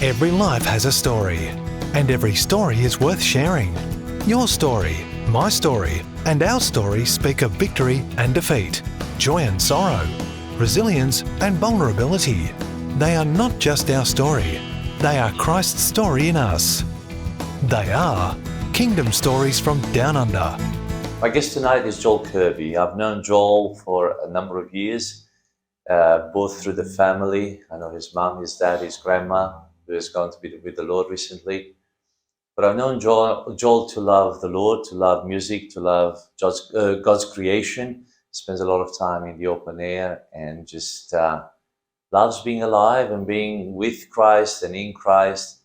Every life has a story, and every story is worth sharing. Your story, my story, and our story speak of victory and defeat, joy and sorrow, resilience and vulnerability. They are not just our story, they are Christ's story in us. They are Kingdom Stories from Down Under. My guest tonight is Joel Kerby. I've known Joel for a number of years, both through the family. I know his mom, his dad, his grandma, who has gone to be with the Lord recently. But I've known Joel to love the Lord, to love music, to love God's creation. Spends a lot of time in the open air and just loves being alive and being with Christ and in Christ.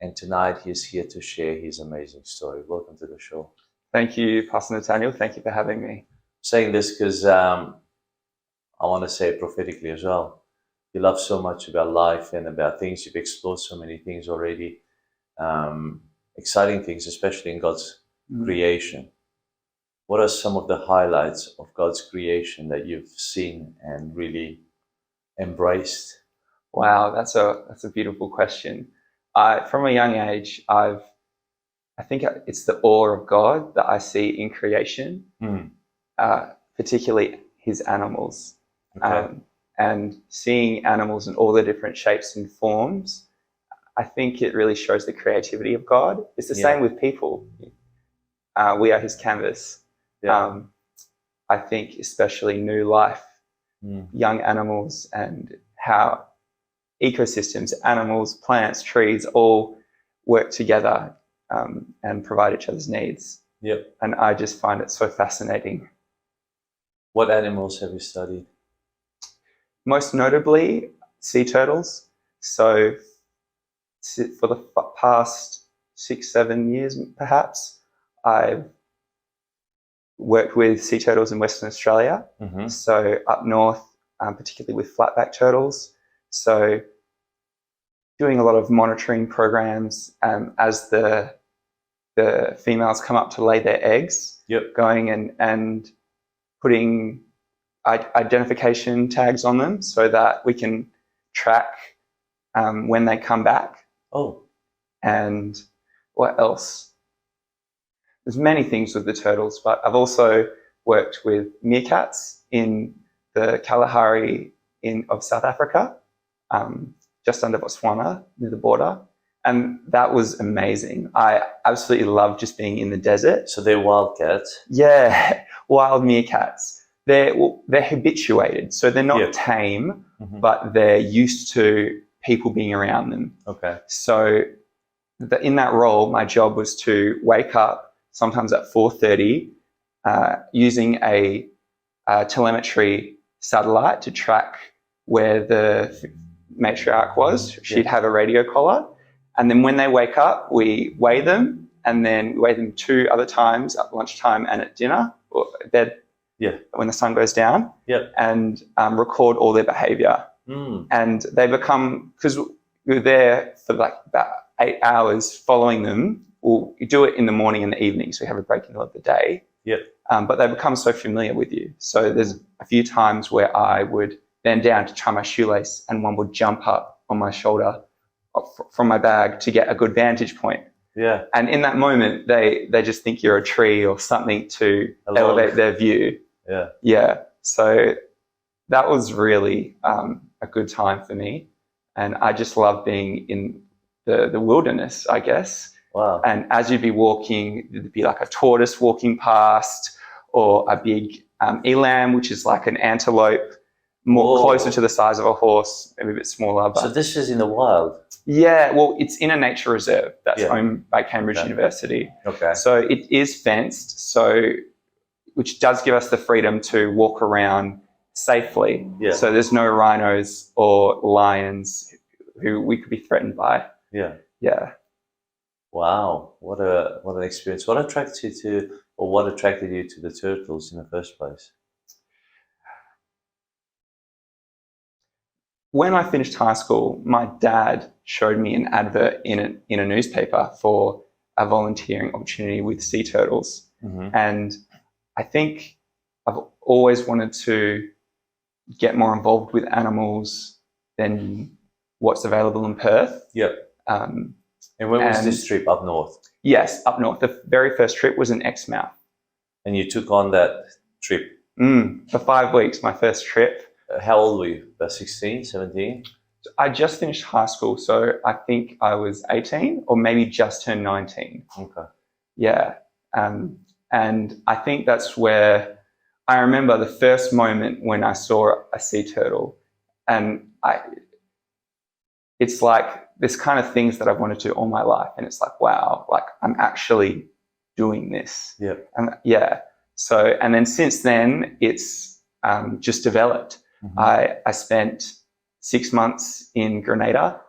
And tonight he's here to share his amazing story. Welcome to the show. Thank you, Pastor Natanael. Thank you for having me. I'm saying this because I want to say it prophetically as well. You love so much about life and about things. You've explored so many things already. Exciting things, especially in God's creation. What are some of the highlights of God's creation that you've seen and really embraced? Wow, that's a beautiful question. From a young age, I think it's the awe of God that I see in creation, particularly His animals, and seeing animals in all the different shapes and forms. I think it really shows the creativity of God. It's the same with people. We are His canvas. I think especially new life, young animals, and how ecosystems, animals, plants, trees all work together and provide each other's needs. And I just find it so fascinating. What animals have you studied? Most notably, sea turtles. So for the past 6-7 years, perhaps, I've worked with sea turtles in Western Australia. So up north, particularly with flatback turtles. So doing a lot of monitoring programs as the females come up to lay their eggs, going and putting identification tags on them so that we can track when they come back. And what else? There's many things with the turtles, but I've also worked with meerkats in the Kalahari of South Africa, just under Botswana, near the border. And that was amazing. I absolutely love just being in the desert. So they're wildcats? Yeah, wild meerkats. They're habituated, so they're not tame, but they're used to people being around them. So in that role, my job was to wake up sometimes at 4:30 using a telemetry satellite to track where the matriarch was. She'd have a radio collar. And then when they wake up, we weigh them, and then we weigh them 2 other times at lunchtime and at dinner, or at bed when the sun goes down, and record all their behavior. And they become, because we were there for like about 8 hours following them, we'll do it in the morning and the evening, so we have a break in the middle of the day. But they become so familiar with you. So there's a few times where I would bend down to tie my shoelace, and one would jump up on my shoulder from my bag to get a good vantage point. And in that moment, they just think you're a tree or something to elevate their view. So that was really a good time for me. And I just love being in the wilderness, I guess. And as you'd be walking, there'd be like a tortoise walking past, or a big eland, which is like an antelope, closer to the size of a horse, maybe a bit smaller. But so this is in the wild? Yeah, well, it's in a nature reserve that's owned by Cambridge University. So it is fenced, which does give us the freedom to walk around safely. So there's no rhinos or lions who we could be threatened by. Wow, what an experience. What attracted you to the turtles in the first place? When I finished high school, my dad showed me an advert in a newspaper for a volunteering opportunity with sea turtles. And I think I've always wanted to get more involved with animals than what's available in Perth. Um, and where was this trip? Up north? Yes, up north. The very first trip was in Exmouth. And you took on that trip? For 5 weeks, my first trip. How old were you? About 16, 17? I just finished high school, so I think I was 18 or maybe just turned 19. Okay. Yeah. And I think that's where I remember the first moment when I saw a sea turtle, and it's like this kind of things that I've wanted to do all my life, and it's like, wow, like I'm actually doing this. Yeah. And so, and then since then it's just developed. I spent 6 months in Grenada,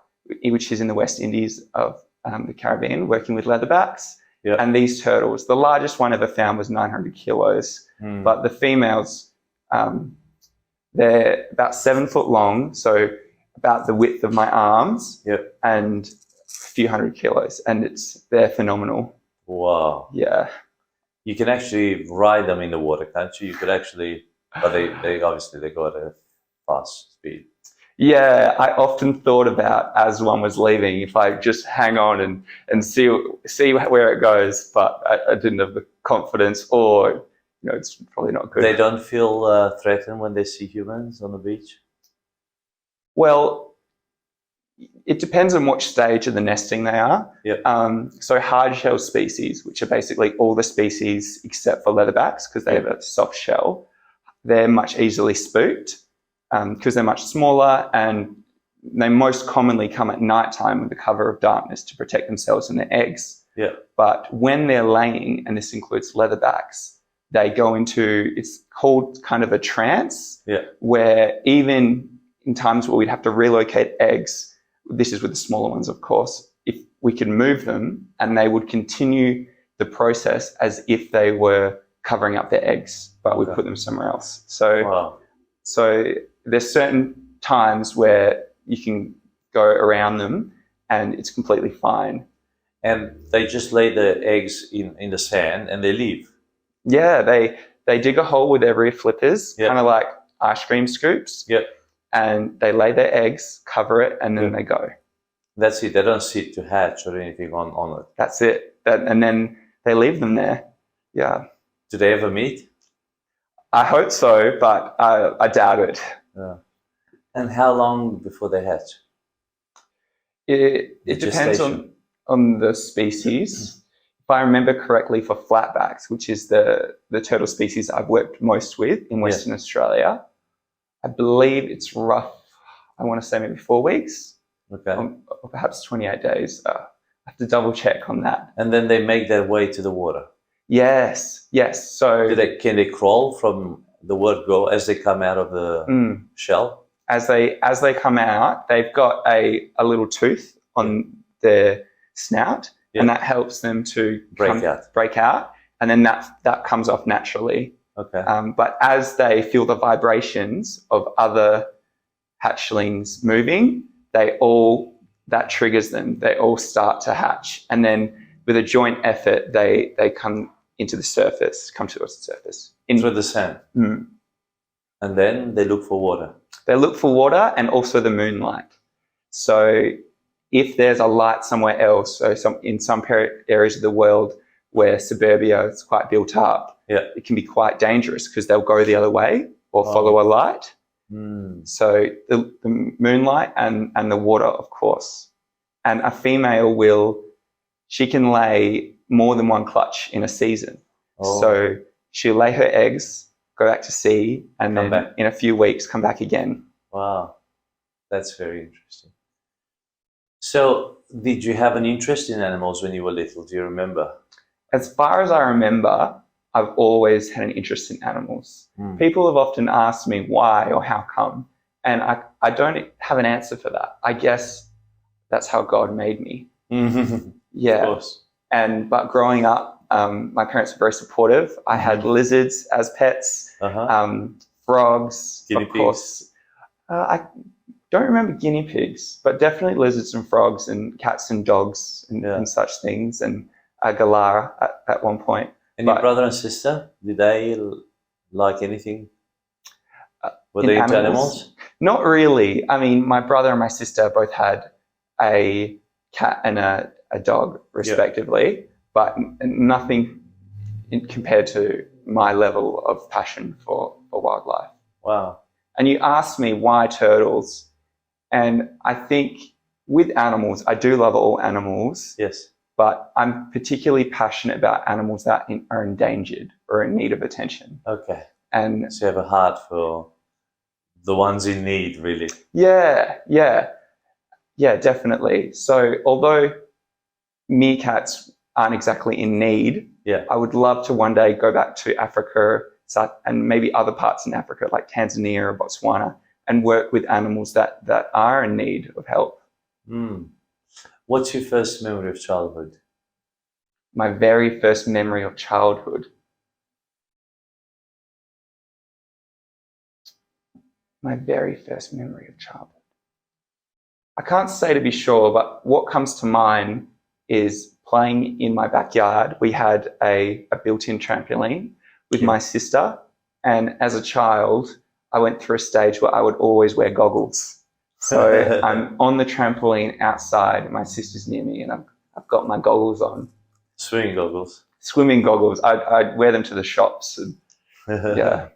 which is in the West Indies of the Caribbean, working with leatherbacks. Yep. And these turtles, the largest one ever found was 900 kilos, but the females, they're about 7 foot long, so about the width of my arms, yep, and a few hundred kilos, and they're phenomenal. Wow. Yeah. You can actually ride them in the water, can't you? You could actually, but they obviously they go at a fast speed. Yeah, I often thought about, as one was leaving, if I just hang on and see where it goes, but I didn't have the confidence, or it's probably not good. They don't feel threatened when they see humans on the beach? Well, it depends on which stage of the nesting they are. Yep. So hard-shell species, which are basically all the species except for leatherbacks, because they have a soft shell, they're much easily spooked. Because they're much smaller, and they most commonly come at nighttime with the cover of darkness to protect themselves and their eggs. Yeah. But when they're laying, and this includes leatherbacks, they go into, it's called kind of a trance, where even in times where we'd have to relocate eggs, this is with the smaller ones, of course, if we could move them, and they would continue the process as if they were covering up their eggs, but we put them somewhere else. So there's certain times where you can go around them and it's completely fine. And they just lay the eggs in the sand and they leave? Yeah, they dig a hole with their rear flippers, kind of like ice cream scoops. Yep. And they lay their eggs, cover it, and then they go. That's it. They don't sit to hatch or anything on it? That's it. And then they leave them there. Yeah. Do they ever meet? I hope so, but I doubt it. Yeah. And how long before they hatch? It depends on the species. If I remember correctly, for flatbacks, which is the turtle species I've worked most with in Western Australia, I believe it's rough, I want to say maybe 4 weeks. Okay. Or perhaps 28 days. I have to double check on that. And then they make their way to the water? Yes. So can they crawl from the word go as they come out of the shell? As they come out, they've got a little tooth on their snout, and that helps them to break out, and then that comes off naturally. Okay. But as they feel the vibrations of other hatchlings moving, that triggers them. They all start to hatch, and then with a joint effort, they come towards the surface. Through the sand. And then they look for water. They look for water and also the moonlight. So if there's a light somewhere else, so in some areas of the world where suburbia is quite built up, it can be quite dangerous because they'll go the other way or follow a light. So the moonlight and the water, of course. And a female she can lay more than one clutch in a season. So she'll lay her eggs, go back to sea, and then in a few weeks come back again. Wow, that's very interesting. So did you have an interest in animals when you were little? Do you remember? As far as I remember, I've always had an interest in animals. People have often asked me why or how come, and I don't have an answer for that. I guess that's how God made me. Yeah. Of course. But growing up, my parents were very supportive. I had lizards as pets, frogs, guinea of course. I don't remember guinea pigs, but definitely lizards and frogs and cats and dogs and such things, and a galara at one point. And your brother and sister, did they like anything? Were they into animals? Not really. I mean, my brother and my sister both had a cat and a dog, respectively, but nothing compared to my level of passion for wildlife. Wow. And you asked me why turtles, and I think with animals, I do love all animals. Yes. But I'm particularly passionate about animals that are endangered or in need of attention. Okay. And so you have a heart for the ones in need, really. Yeah, definitely. So although meerkats aren't exactly in need, I would love to one day go back to Africa and maybe other parts in Africa like Tanzania or Botswana and work with animals that are in need of help. What's your first memory of childhood? My very first memory of childhood. My very first memory of childhood. I can't say to be sure, but what comes to mind is playing in my backyard. We had a built-in trampoline with my sister, and as a child, I went through a stage where I would always wear goggles. So I'm on the trampoline outside, and my sister's near me, and I've got my goggles on. Swimming goggles. Swimming goggles. I'd wear them to the shops. And, yeah.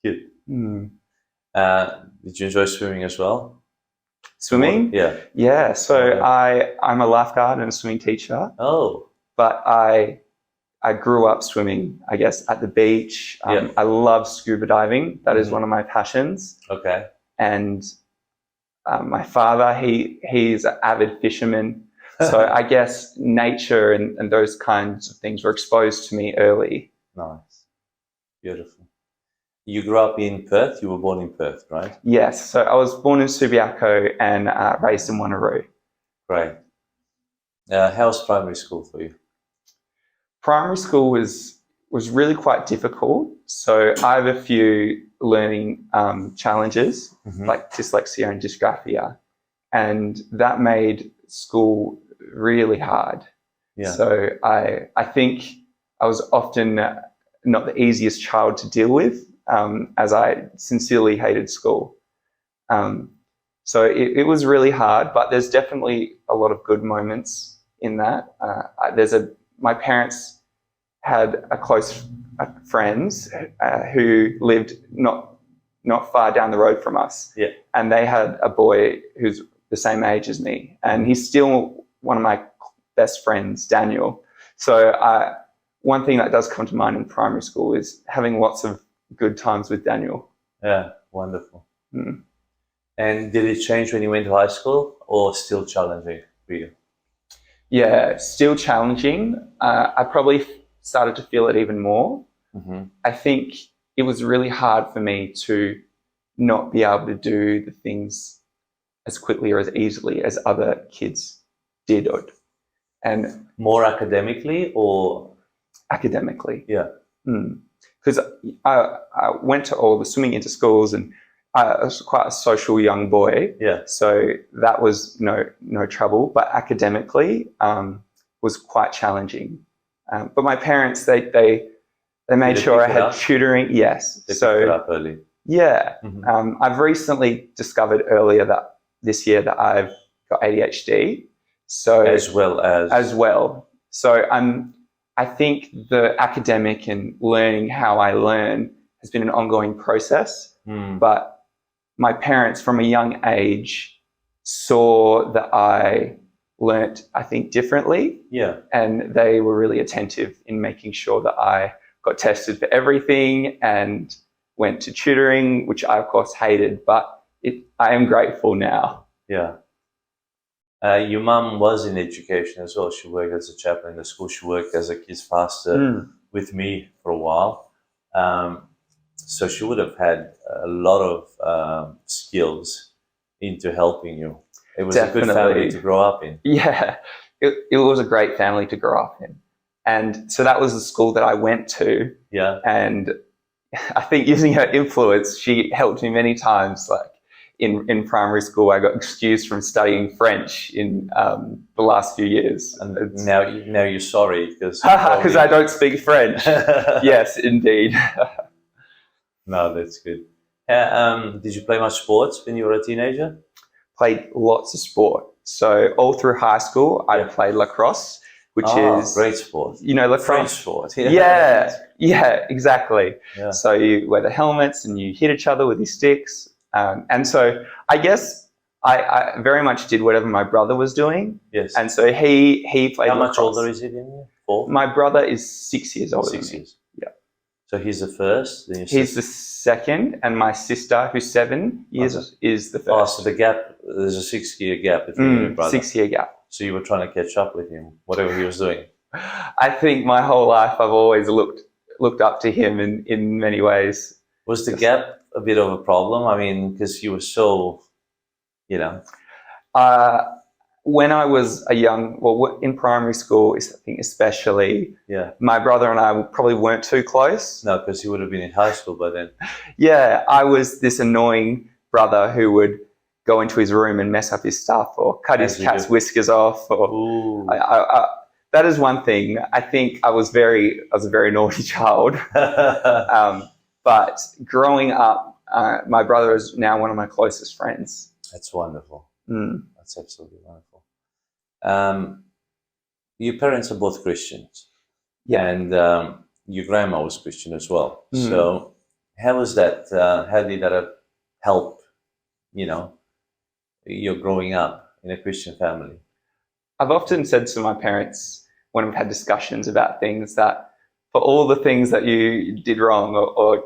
Cute. Did you enjoy swimming as well? Swimming? Yeah. Yeah. So I'm a lifeguard and a swimming teacher. Oh. But I grew up swimming, I guess, at the beach. I love scuba diving. That is one of my passions. Okay. And my father, he's an avid fisherman. So I guess nature and those kinds of things were exposed to me early. Nice. Beautiful. You grew up in Perth? You were born in Perth, right? Yes. So I was born in Subiaco and raised in Wanneroo. Great. How was primary school for you? Primary school was really quite difficult. So I have a few learning challenges, like dyslexia and dysgraphia. And that made school really hard. Yeah. So I think I was often not the easiest child to deal with, as I sincerely hated school. So it was really hard, but there's definitely a lot of good moments in that. My parents had close friends who lived not far down the road from us. Yeah. And they had a boy who's the same age as me, and he's still one of my best friends, Daniel. So one thing that does come to mind in primary school is having lots of good times with Daniel. Yeah, wonderful. And did it change when you went to high school, or still challenging for you? Yeah, still challenging. I probably started to feel it even more. I think it was really hard for me to not be able to do the things as quickly or as easily as other kids did. And more academically or? Academically. Yeah. Because I went to all the swimming inter-schools, and I was quite a social young boy. Yeah. So that was no trouble, but academically was quite challenging. But my parents, they made sure I had tutoring. Yes. They picked it up early. Yeah. I've recently discovered this year that I've got ADHD. So as well. So I think the academic and learning how I learn has been an ongoing process. But my parents from a young age saw that I learnt, I think, differently. Yeah. And they were really attentive in making sure that I got tested for everything and went to tutoring, which I, of course, hated, but I am grateful now. Yeah. Your mum was in education as well. She worked as a chaplain in the school. She worked as a kids pastor with me for a while. So she would have had a lot of skills into helping you. It was a good family to grow up in. Yeah, it was a great family to grow up in. And so that was the school that I went to. Yeah. And I think using her influence, she helped me many times. Like in primary school, I got excused from studying French in the last few years. And now you're sorry because I don't speak French. Yes, indeed. No, that's good. Did you play much sports when you were a teenager? Played lots of sport. So all through high school, I played lacrosse, which is great sport. Lacrosse. French sport. Yeah, exactly. Yeah. So you wear the helmets and you hit each other with your sticks. And so I guess I very much did whatever my brother was doing. Yes. And so he played How lacrosse. much older is he than you? 4? My brother is 6 years older 6 than me. years. Yeah. So he's the first? Then He's the second, and my sister, who's 7 years, is the first. Oh, so the gap, there's a 6-year gap between you and your brother. 6-year gap. So you were trying to catch up with him, whatever he was doing. I think my whole life I've always looked up to him in many ways. Was the gap a bit of a problem? I mean, because you were so, When I was in primary school, I think especially, my brother and I probably weren't too close. No, because he would have been in high school by then. Yeah, I was this annoying brother who would go into his room and mess up his stuff or cut his cat's whiskers off. Or that is one thing. I think I was a very naughty child. But growing up, my brother is now one of my closest friends. That's wonderful. That's absolutely wonderful. Your parents are both Christians. Yeah. And your grandma was Christian as well. So how was that? How did that help, your growing up in a Christian family? I've often said to my parents when we've had discussions about things that for all the things that you did wrong, or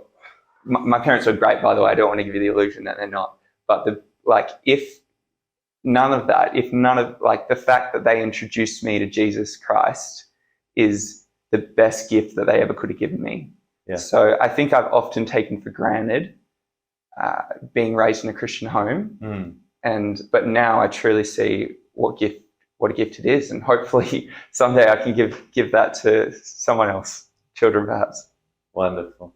my parents are great, by the way, I don't want to give you the illusion that they're not, but if the fact that they introduced me to Jesus Christ is the best gift that they ever could have given me. Yeah. So I think I've often taken for granted being raised in a Christian home, but now I truly see what a gift it is, and hopefully someday I can give that to someone else, children perhaps. Wonderful.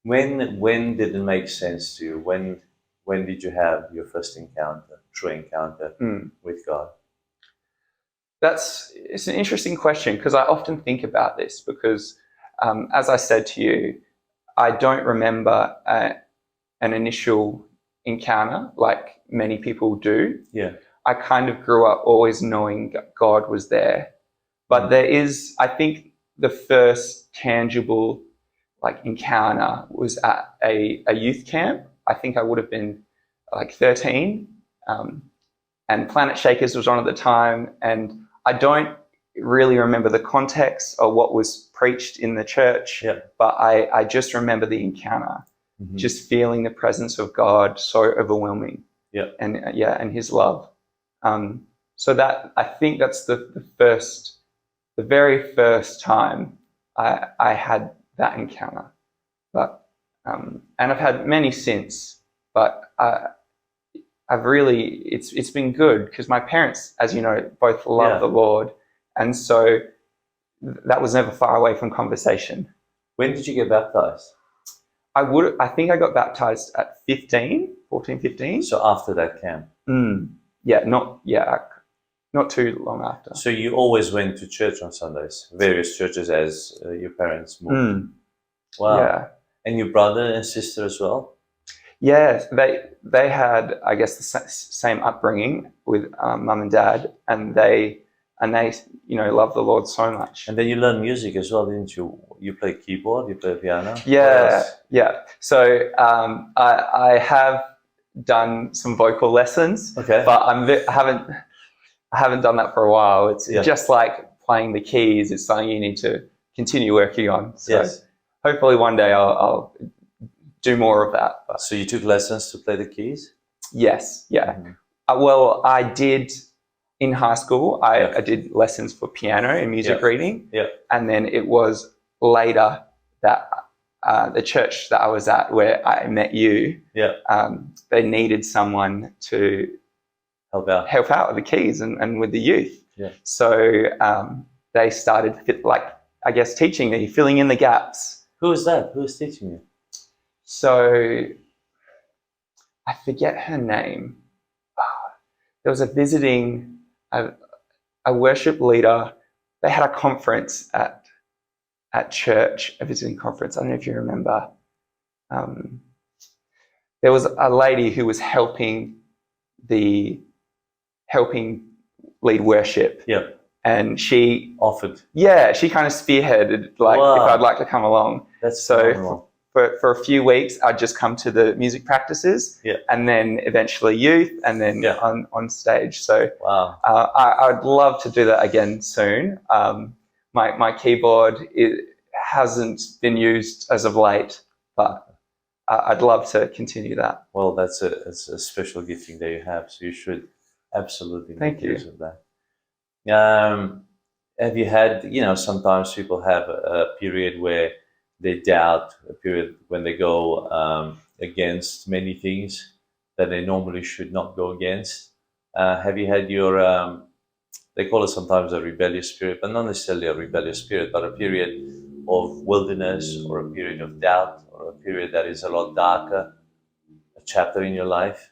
When did it make sense to you? When did you have your first true encounter with God? It's an interesting question, because I often think about this because, as I said to you, I don't remember an initial encounter like many people do. Yeah. I kind of grew up always knowing God was there. But there is, I think, the first tangible encounter was at a youth camp. I think I would have been 13, and Planet Shakers was on at the time, and I don't really remember the context or what was preached in the church, but I just remember the encounter, just feeling the presence of God so overwhelming, and His love. So that, I think that's the very first time I had that encounter. But and I've had many since, but it's been good because my parents, as you know, both love the Lord, and so that was never far away from conversation. When did you get baptized? I think I got baptized at 14, 15. So after that camp? Not too long after. So you always went to church on Sundays, various churches as your parents moved? Wow. Yeah. And your brother and sister as well? Yeah, they had, I guess, the same upbringing with mum and dad, and they love the Lord so much. And then you learned music as well, didn't you? You play keyboard, you play piano. Yeah. So I have done some vocal lessons, but I haven't done that for a while. It's just like playing the keys. It's something you need to continue working on. So hopefully one day I'll do more of that. But. So you took lessons to play the keys? Yes, yeah. Well, I did in high school. I did lessons for piano and music reading. Yeah. And then it was later that the church that I was at, where I met you, they needed someone to help out with the keys and with the youth. Yeah. So they started teaching me, filling in the gaps. Who was that? Who was teaching you? So I forget her name. There was a worship leader. They had a conference at church, a visiting conference. I don't know if you remember. There was a lady who was helping lead worship. Yeah. And she offered. Yeah, she kind of spearheaded, like, if I'd like to come along. That's so for a few weeks, I'd just come to the music practices, and then eventually youth, and then on stage. So I'd love to do that again soon. My keyboard, it hasn't been used as of late, but I'd love to continue that. Well, it's a special gifting that you have, so you should absolutely make use of that. Have you had, sometimes people have a period where they doubt, a period when they go against many things that they normally should not go against? Have you had your, they call it sometimes a rebellious spirit, but not necessarily a rebellious spirit, but a period of wilderness, or a period of doubt, or a period that is a lot darker, a chapter in your life?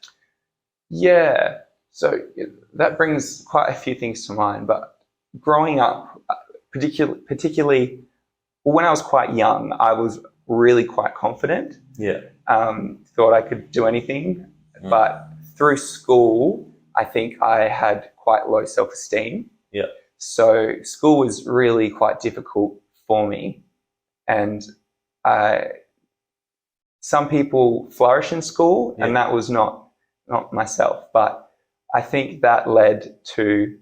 Yeah, so that brings quite a few things to mind. But growing up, particularly when I was quite young, I was really quite confident. Yeah. Thought I could do anything. But through school, I think I had quite low self-esteem. Yeah. So school was really quite difficult for me. And some people flourish in school, and that was not myself. But I think that led to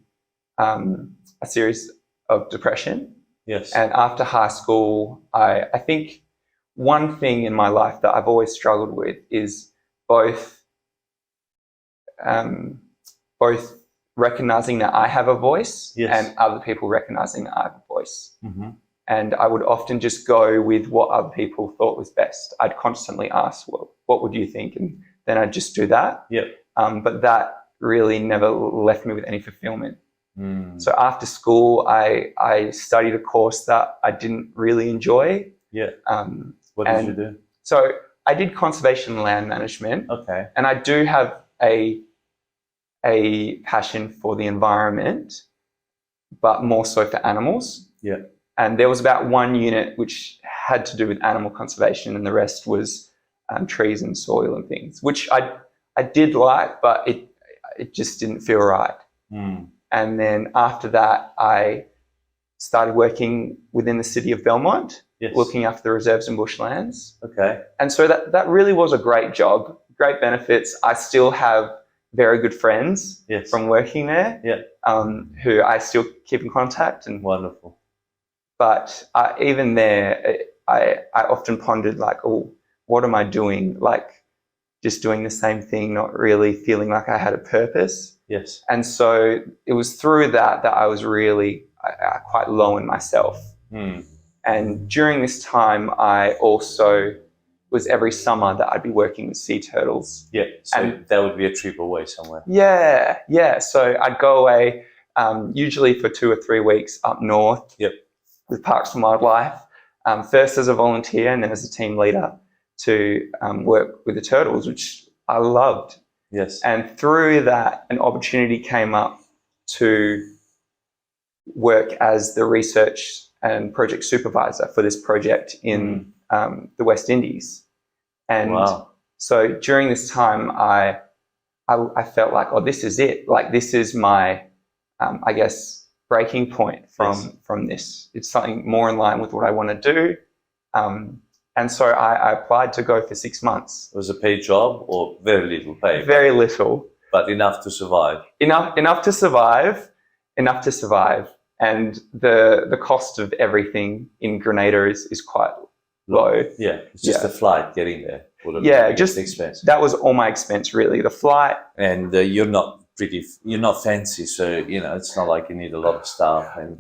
a series of depression. Yes. And after high school, I think one thing in my life that I've always struggled with is both recognizing that I have a voice, and other people recognizing that I have a voice. Mm-hmm. And I would often just go with what other people thought was best. I'd constantly ask, well, what would you think? And then I'd just do that. Yep. But that really never left me with any fulfillment. So after school, I studied a course that I didn't really enjoy. Yeah. What did you do? So I did conservation and land management. Okay. And I do have a passion for the environment, but more so for animals. Yeah. And there was about one unit which had to do with animal conservation, and the rest was trees and soil and things, which I did like, but it just didn't feel right. And then after that, I started working within the city of Belmont, looking after the reserves and bushlands. Okay. And so that really was a great job, great benefits. I still have very good friends from working there, who I still keep in contact. And wonderful. But even there, I often pondered, like, oh, what am I doing? Like, just doing the same thing, not really feeling like I had a purpose. Yes. And so it was through that I was really quite low in myself. And during this time, I also was every summer that I'd be working with sea turtles. Yeah, so that would be a trip away somewhere. Yeah. So I'd go away usually for 2 or 3 weeks up north with Parks and Wildlife, first as a volunteer and then as a team leader to work with the turtles, which I loved. Yes. And through that, an opportunity came up to work as the research and project supervisor for this project in the West Indies. And so during this time, I felt like, oh, this is it. Like, this is my, I guess, breaking point from this. It's something more in line with what I want to do. And so I applied to go for 6 months. It was a paid job, or very little pay? Very little. But enough to survive? Enough to survive. And the cost of everything in Grenada is quite low. Yeah, it's just the flight getting there. Just the expense. That was all my expense, really, the flight. And you're not fancy, so it's not like you need a lot of staff. And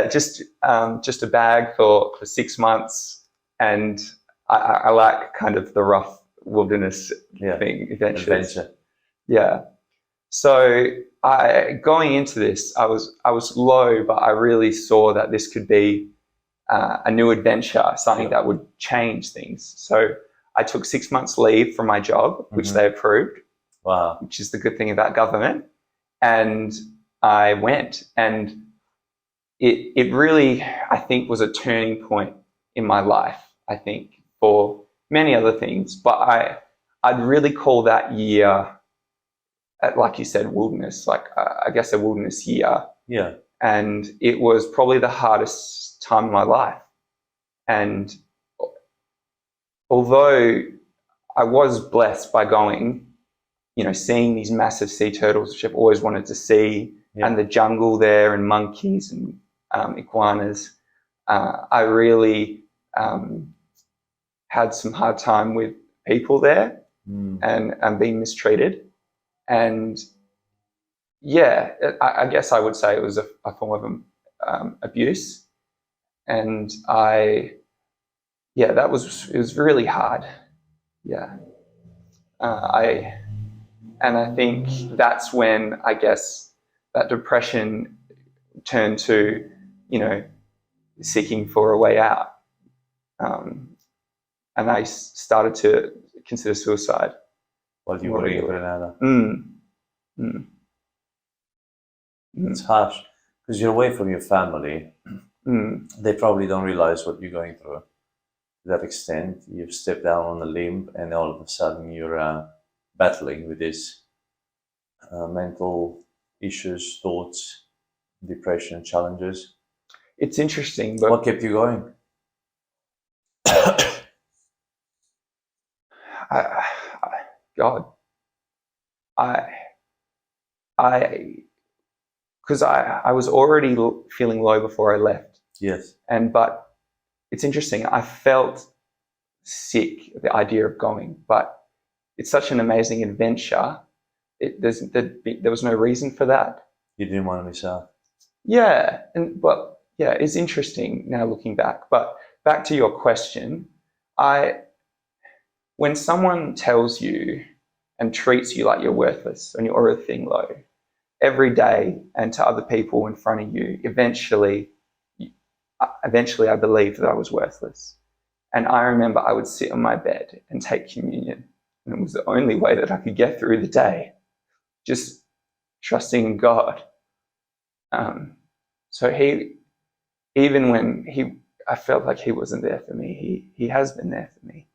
just a bag for 6 months, and I like kind of the rough wilderness thing, adventure. Yeah. So going into this, I was low, but I really saw that this could be a new adventure, something that would change things. So I took 6 months leave from my job, which they approved. Wow. Which is the good thing about government. And I went, and it really, I think, was a turning point in my life, I think, for many other things. But I'd really call that year like you said, wilderness, like I guess a wilderness year. Yeah. And it was probably the hardest time of my life. And although I was blessed by going, seeing these massive sea turtles, which I've always wanted to see, and the jungle there, and monkeys and iguanas, I really had some hard time with people there and being mistreated. And I guess I would say it was a form of abuse. And it was really hard. Yeah. And I think that's when, I guess, that depression turned to, seeking for a way out. And I started to consider suicide. While you were in Grenada. It's harsh, because you're away from your family. They probably don't realize what you're going through. To that extent, you've stepped down on a limb, and all of a sudden you're battling with these mental issues, thoughts, depression, challenges. It's interesting, but what kept you going? Because I was already feeling low before I left. Yes. But it's interesting. I felt sick at the idea of going, but it's such an amazing adventure. There was no reason for that. You didn't want to miss out. Yeah, it's interesting now looking back. But back to your question, when someone tells you and treats you like you're worthless and you're a thing low every day, and to other people in front of you, eventually I believed that I was worthless. And I remember I would sit on my bed and take communion, and it was the only way that I could get through the day, just trusting in God. So even when I felt like he wasn't there for me, he has been there for me.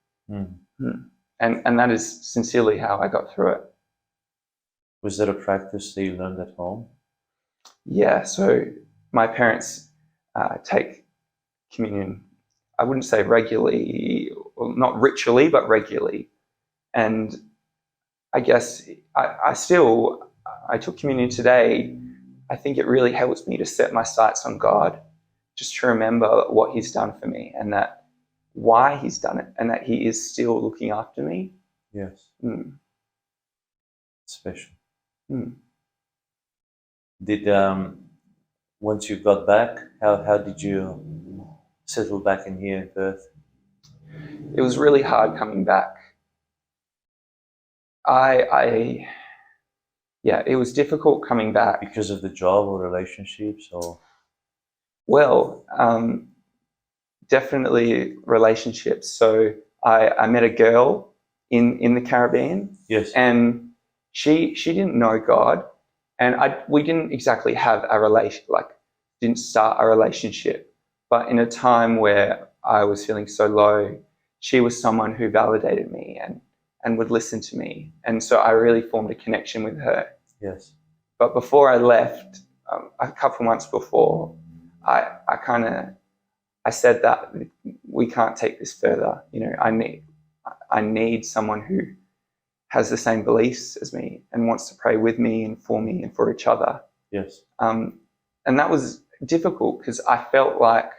And that is sincerely how I got through it. Was there a practice that you learned at home? Yeah, so my parents take communion, I wouldn't say regularly, or not ritually, but regularly. And I guess I took communion today. I think it really helps me to set my sights on God, just to remember what he's done for me, and that why he's done it, and that he is still looking after me. Yes. Special. Did once you got back, how did you settle back in here in Perth? It was really hard coming back. It was difficult coming back. Because of the job or relationships, or? Well, definitely relationships. So I met a girl in the Caribbean. Yes. And she didn't know God, and we didn't exactly have a didn't start a relationship. But in a time where I was feeling so low, she was someone who validated me and would listen to me. And so I really formed a connection with her. Yes. But before I left, a couple months before, I said that we can't take this further. I need someone who has the same beliefs as me and wants to pray with me and for each other. Yes. And that was difficult because I felt like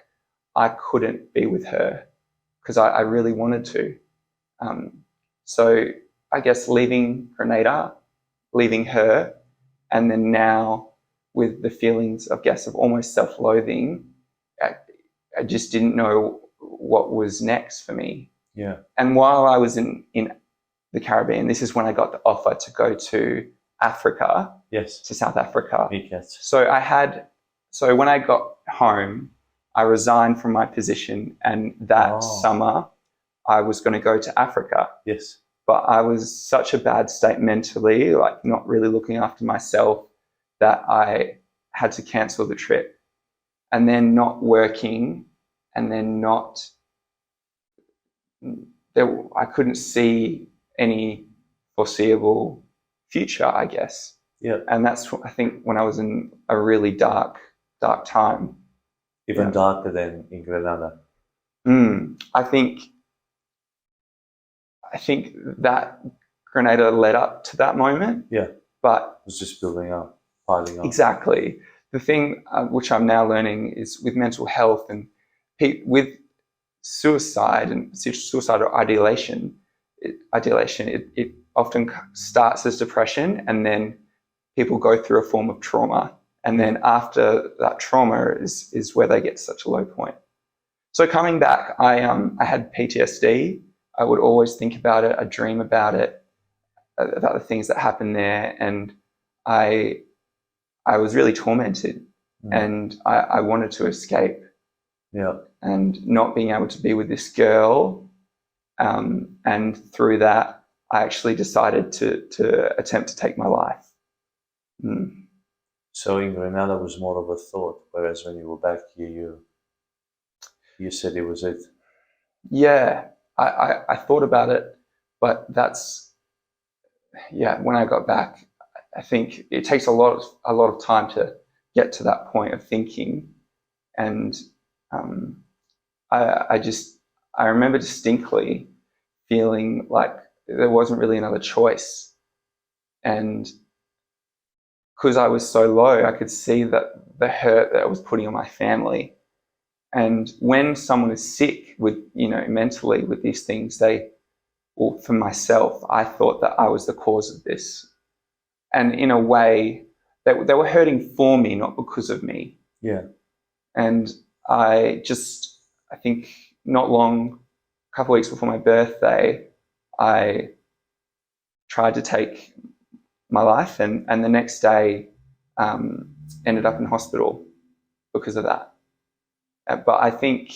I couldn't be with her because I really wanted to. So I guess leaving Grenada, leaving her, and then now with the feelings, I guess, of almost self-loathing, I just didn't know what was next for me. Yeah. And while I was in the Caribbean, this is when I got the offer to go to Africa. Yes. To South Africa. Yes. So when I got home, I resigned from my position, and that summer I was going to go to Africa. Yes. But I was such a bad state mentally, like not really looking after myself, that I had to cancel the trip. And then not working, and then I couldn't see any foreseeable future, I guess. Yeah. And that's, I think, when I was in a really dark time. Even darker than in Grenada. I think that Grenada led up to that moment. Yeah. But it was just building up, piling up. Exactly. The thing which I'm now learning is with mental health and with suicide and suicidal ideation, it often starts as depression, and then people go through a form of trauma. And then after that trauma is where they get to such a low point. So coming back, I had PTSD. I would always think about it. I dream about it, about the things that happened there. And I was really tormented, and I wanted to escape. Yeah. And not being able to be with this girl. And through that, I actually decided to attempt to take my life. So in Grenada was more of a thought, whereas when you were back here, you said it was it. Yeah, I thought about it, but when I got back, I think it takes a lot of time to get to that point of thinking. And I remember distinctly feeling like there wasn't really another choice. And because I was so low, I could see that the hurt that I was putting on my family. And when someone is sick with, mentally with these things, for myself, I thought that I was the cause of this. And in a way, they were hurting for me, not because of me. Yeah. And I think not long, a couple of weeks before my birthday, I tried to take my life, and the next day ended up in hospital because of that. But I think,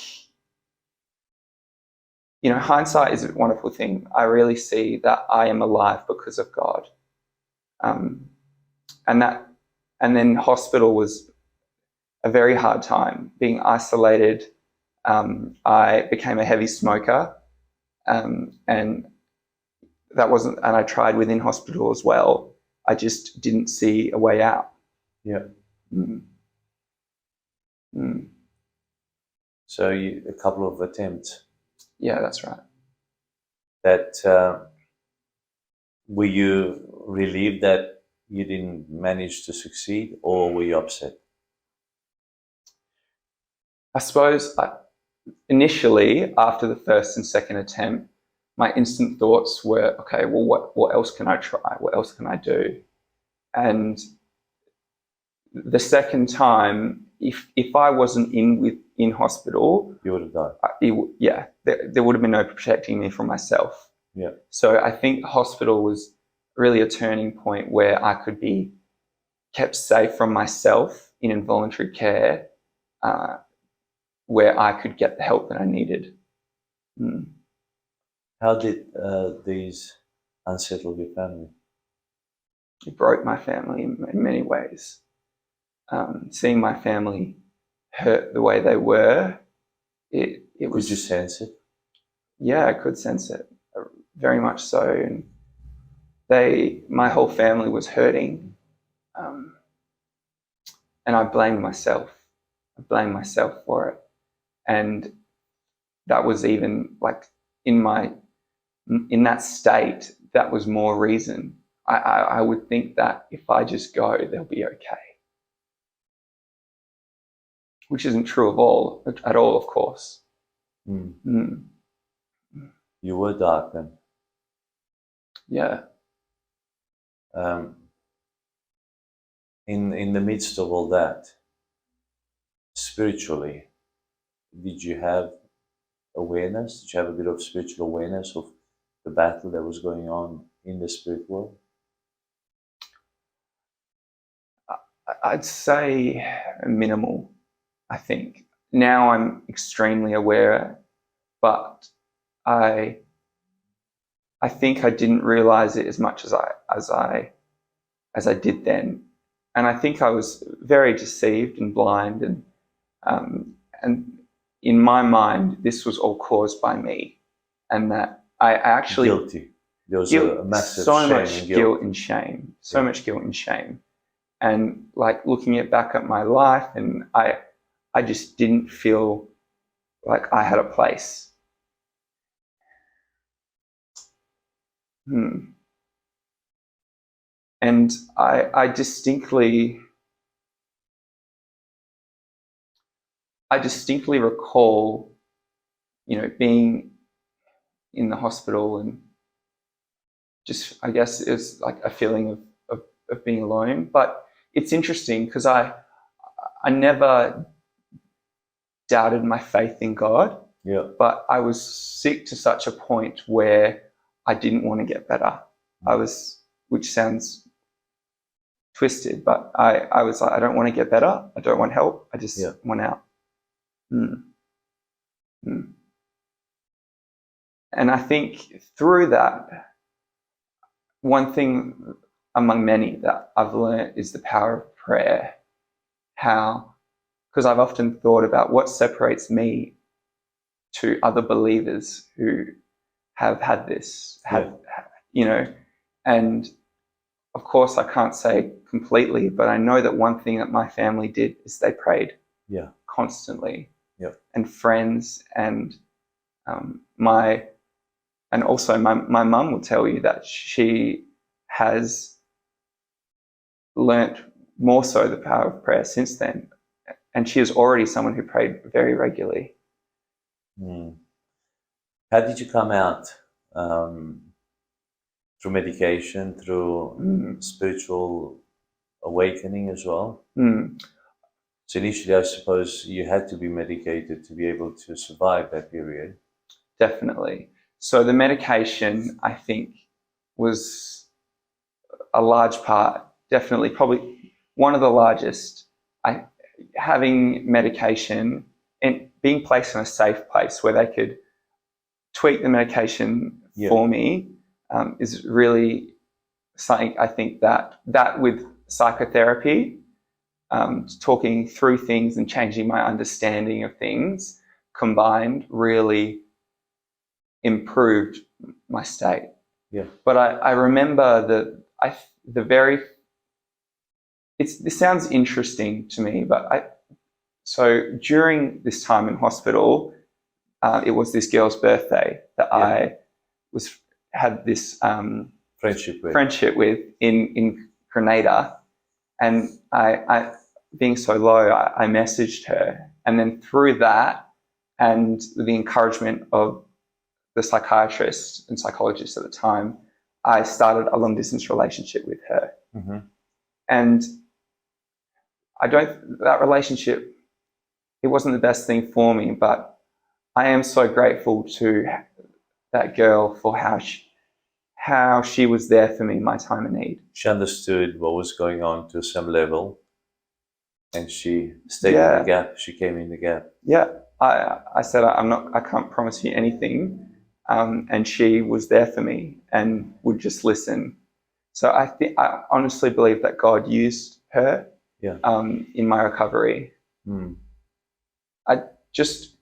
hindsight is a wonderful thing. I really see that I am alive because of God. And then hospital was a very hard time, being isolated. I became a heavy smoker, and I tried within hospital as well. I just didn't see a way out. Yeah. So a couple of attempts. Yeah, that's right. That were you relieved that you didn't manage to succeed, or were you upset? I suppose initially, after the first and second attempt, my instant thoughts were, okay, well, what else can I try? What else can I do? And the second time, if I wasn't in hospital, you would have died. There would have been no protecting me from myself. Yeah. So I think hospital was really a turning point where I could be kept safe from myself in involuntary care, where I could get the help that I needed. How did these unsettle your family? It broke my family in many ways. Seeing my family hurt the way they were, it was... Could you sense it? Yeah, I could sense it, very much so. And my whole family was hurting, and I blamed myself. I blamed myself for it. And that was even like in that state, that was more reason. I would think that if I just go, they'll be okay. Which isn't true at all, of course. You were dark then. Yeah. In the midst of all that, spiritually, did you have awareness? Did you have a bit of spiritual awareness of the battle that was going on in the spirit world? I'd say minimal, I think. Now I'm extremely aware, but I think I didn't realize it as much as I did then. And I think I was very deceived and blind, and in my mind, this was all caused by me, and that I actually... Guilty. There was guilt, a massive so shame much and guilt and shame, so much guilt and shame. And like looking back at my life, and I just didn't feel like I had a place. And I distinctly recall, being in the hospital, and just, I guess it was like a feeling of being alone. But it's interesting because I never doubted my faith in God. Yeah. But I was sick to such a point where I didn't want to get better. Which sounds twisted, but I was like, I don't want to get better. I don't want help. I just want out. And I think through that, one thing among many that I've learned is the power of prayer. Because I've often thought about what separates me to other believers who have had this, and of course I can't say completely, but I know that one thing that my family did is they prayed constantly. And friends, and also my mum will tell you that she has learnt more so the power of prayer since then, and she is already someone who prayed very regularly. How did you come out? Through medication, through spiritual awakening as well? So initially, I suppose you had to be medicated to be able to survive that period. Definitely. So the medication, I think, was a large part, definitely, probably one of the largest. Having medication and being placed in a safe place where they could tweak the medication for me is really something. I think that with psychotherapy, talking through things and changing my understanding of things combined really improved my state. But I remember this sounds interesting to me, but so during this time in hospital, it was this girl's birthday that I had this friendship with in Grenada, and I being so low, I messaged her, and then through that, and with the encouragement of the psychiatrist and psychologist at the time, I started a long distance relationship with her. And that relationship, it wasn't the best thing for me, but I am so grateful to that girl for how she was there for me in my time of need. She understood what was going on to some level, and she stayed in the gap. She came in the gap. I said, I can't promise you anything, and she was there for me and would just listen. So I honestly believe that God used her in my recovery. I just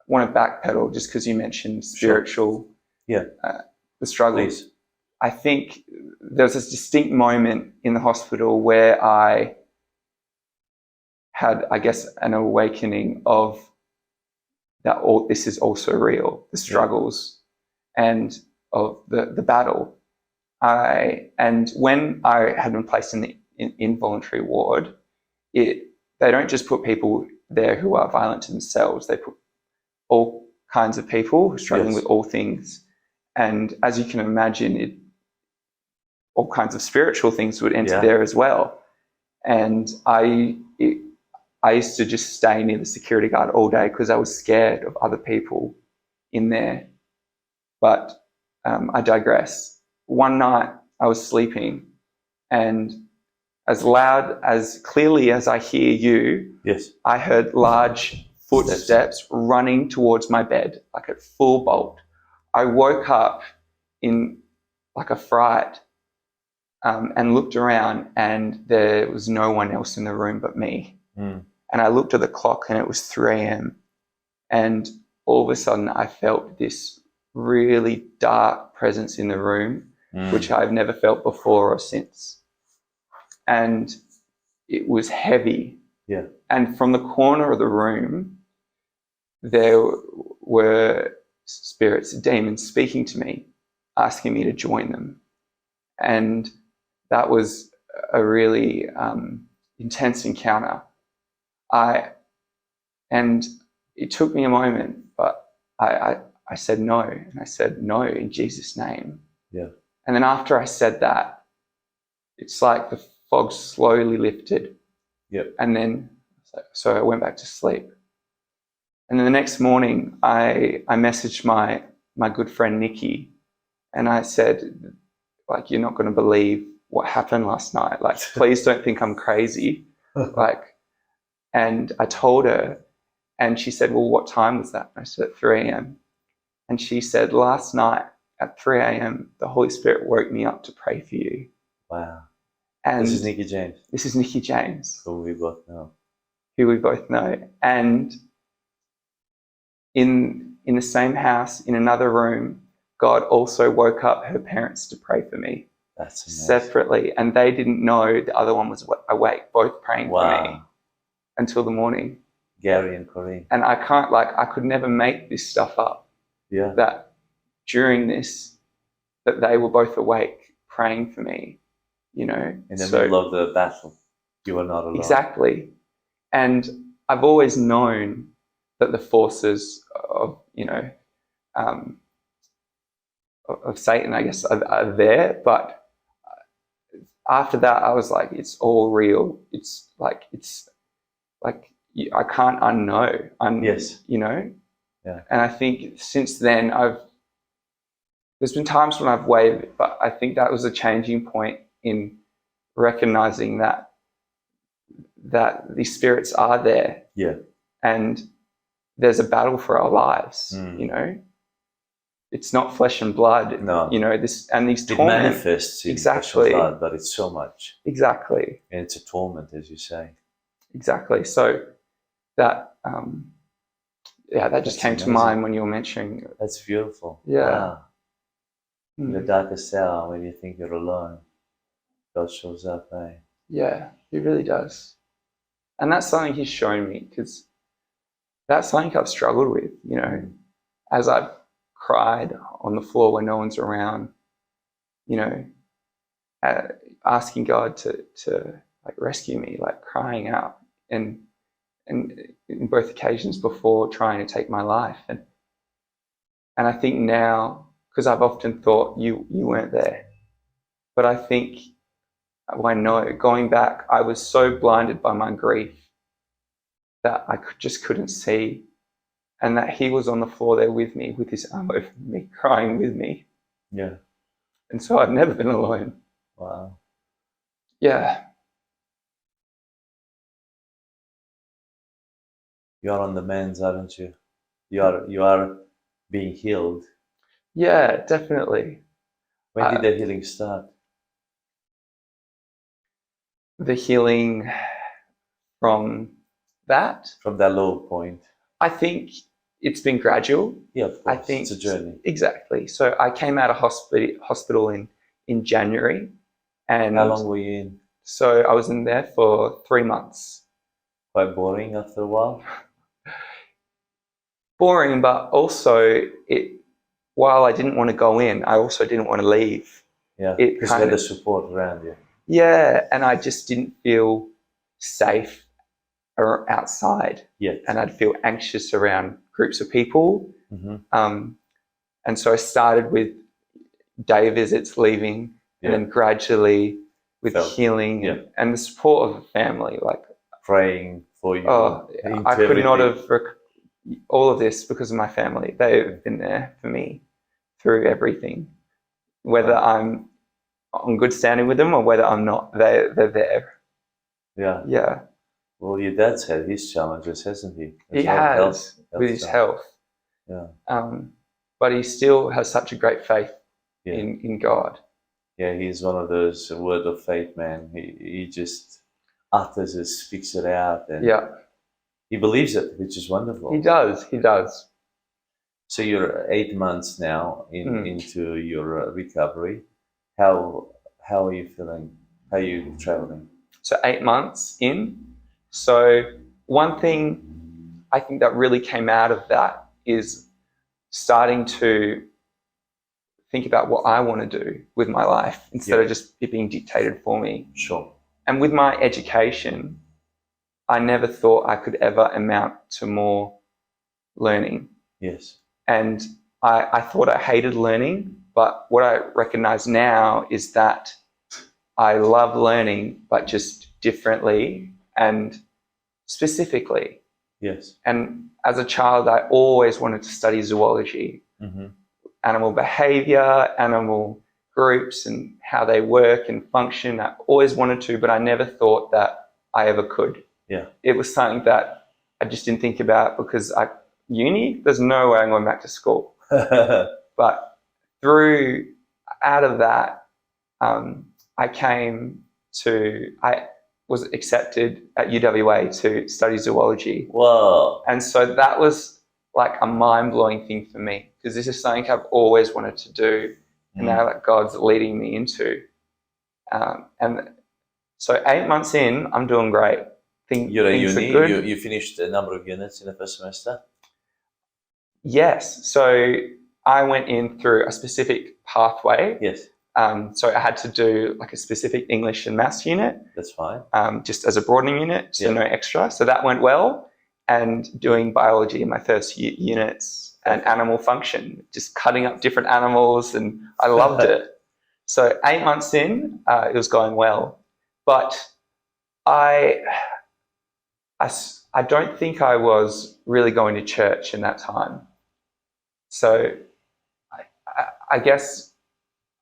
want to backpedal just because you mentioned spiritual, the struggles. Please. I think there was this distinct moment in the hospital where I had, I guess, an awakening of that this is also real, the struggles and of the battle. And when I had been placed in the involuntary ward, they don't just put people there who are violent to themselves. They put all kinds of people who are struggling with all things. And as you can imagine, all kinds of spiritual things would enter there as well. And I used to just stay near the security guard all day because I was scared of other people in there. But I digress. One night I was sleeping, and as loud, as clearly as I hear you, I heard large footsteps running towards my bed, like at full bolt. I woke up in like a fright and looked around, and there was no one else in the room but me. And I looked at the clock, and it was 3 a.m. And all of a sudden I felt this really dark presence in the room, which I've never felt before or since. And it was heavy. Yeah. And from the corner of the room, there were spirits, demons speaking to me, asking me to join them. And that was a really intense encounter. And it took me a moment, but I said no. And I said no in Jesus' name. Yeah. And then after I said that, it's like the fog slowly lifted. Yep. And then, so I went back to sleep. And then the next morning, I messaged my good friend Nikki, and I said, like, you're not going to believe what happened last night. Like, please don't think I'm crazy. And I told her, and she said, well, what time was that? And I said, at 3 a.m. And she said, last night at 3 a.m., the Holy Spirit woke me up to pray for you. Wow. And this is Nikki James. This is Nikki James. Who we both know. Who we both know. And in the same house, in another room, God also woke up her parents to pray for me. That's amazing. Separately. And they didn't know the other one was awake, both praying for me until the morning. Gary and Corinne. And I could never make this stuff up. Yeah. That during this, that they were both awake praying for me, you know. In the middle of the battle, you were not alone. Exactly. And I've always known that the forces of, you know, of Satan, I guess, are there. But after that, I was like, it's all real. It's like I can't unknow. Yes. You know? Yeah. And I think since then, there's been times when I've wavered, but I think that was a changing point in recognizing that these spirits are there. Yeah. And there's a battle for our lives, you know. It's not flesh and blood. No. You know, these torment. It manifests in exactly. flesh and blood, but it's so much. Exactly. And it's a torment, as you say. Exactly. So that that just came to mind when you were mentioning it. That's beautiful. Yeah. Wow. In the darkest hour, when you think you're alone, God shows up, eh? Yeah, He really does. And that's something He's shown me, because that's something I've struggled with, you know, as I've cried on the floor when no one's around, you know, asking God to like rescue me, like crying out, and in both occasions before trying to take my life. And I think now, because I've often thought you weren't there, but I think, well, I know, going back, I was so blinded by my grief that I just couldn't see, and that He was on the floor there with me, with His arm over me, crying with me. Yeah. And so I've never been alone. Wow. Yeah. You are on the mend, aren't you? You are being healed. Yeah, definitely. When did the healing start? The healing from that? From that low point. I think it's been gradual. Yeah, of course. I think it's a journey. Exactly. So I came out of hospital in January. And how long were you in? So I was in there for 3 months. Quite boring after a while? Boring, but also while I didn't want to go in, I also didn't want to leave. Yeah, because you had the support around you. Yeah, and I just didn't feel safe outside. Yeah. And I'd feel anxious around groups of people. Mm-hmm. And so I started with day visits, leaving, and then gradually with healing and the support of the family, like praying for you. Oh, I could not have all of this because of my family. They've been there for me through everything, whether I'm on good standing with them or whether I'm not. They're there. Yeah. Yeah. Well, your dad's had his challenges, hasn't he? He has with his health. Yeah. But he still has such a great faith in God. Yeah, he's one of those word of faith, man. He just utters it, speaks it out, and he believes it, which is wonderful. He does. So you're 8 months now into your recovery. How are you feeling? How are you traveling? So 8 months in. So one thing I think that really came out of that is starting to think about what I want to do with my life instead of just it being dictated for me. Sure. And with my education, I never thought I could ever amount to more learning. Yes. And I thought I hated learning, but what I recognize now is that I love learning, but just differently and specifically. Yes. And as a child, I always wanted to study zoology, animal behavior, animal groups and how they work and function. I always wanted to, but I never thought that I ever could. Yeah. It was something that I just didn't think about because uni, there's no way I'm going back to school. But out of that, I was accepted at UWA to study zoology. Whoa. And so that was like a mind-blowing thing for me because this is something I've always wanted to do and now that God's leading me into. And so 8 months in, I'm doing great. You're at things uni? are good. You finished a number of units in the first semester? Yes. So I went in through a specific pathway. Yes. So I had to do like a specific English and maths unit. That's fine. Just as a broadening unit, so no extra. So that went well. And doing biology in my first units and animal function, just cutting up different animals, and I loved it. So 8 months in, it was going well. But I don't think I was really going to church in that time. So I guess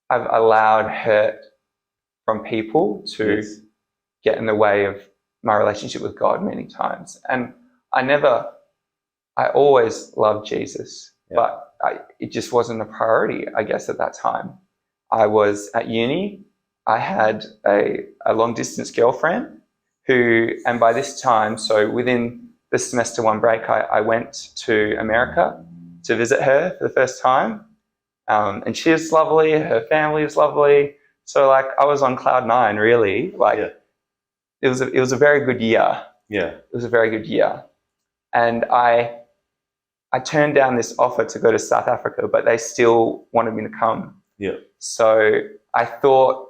I've allowed hurt from people to get in the way of my relationship with God many times. And I always loved Jesus, but it just wasn't a priority, I guess, at that time. I was at uni. I had a long-distance girlfriend and by this time, so within the semester one break, I went to America to visit her for the first time. And she was lovely, her family was lovely. So like I was on cloud nine, really. It was a very good year. Yeah. It was a very good year. And I turned down this offer to go to South Africa, but they still wanted me to come. Yeah. So I thought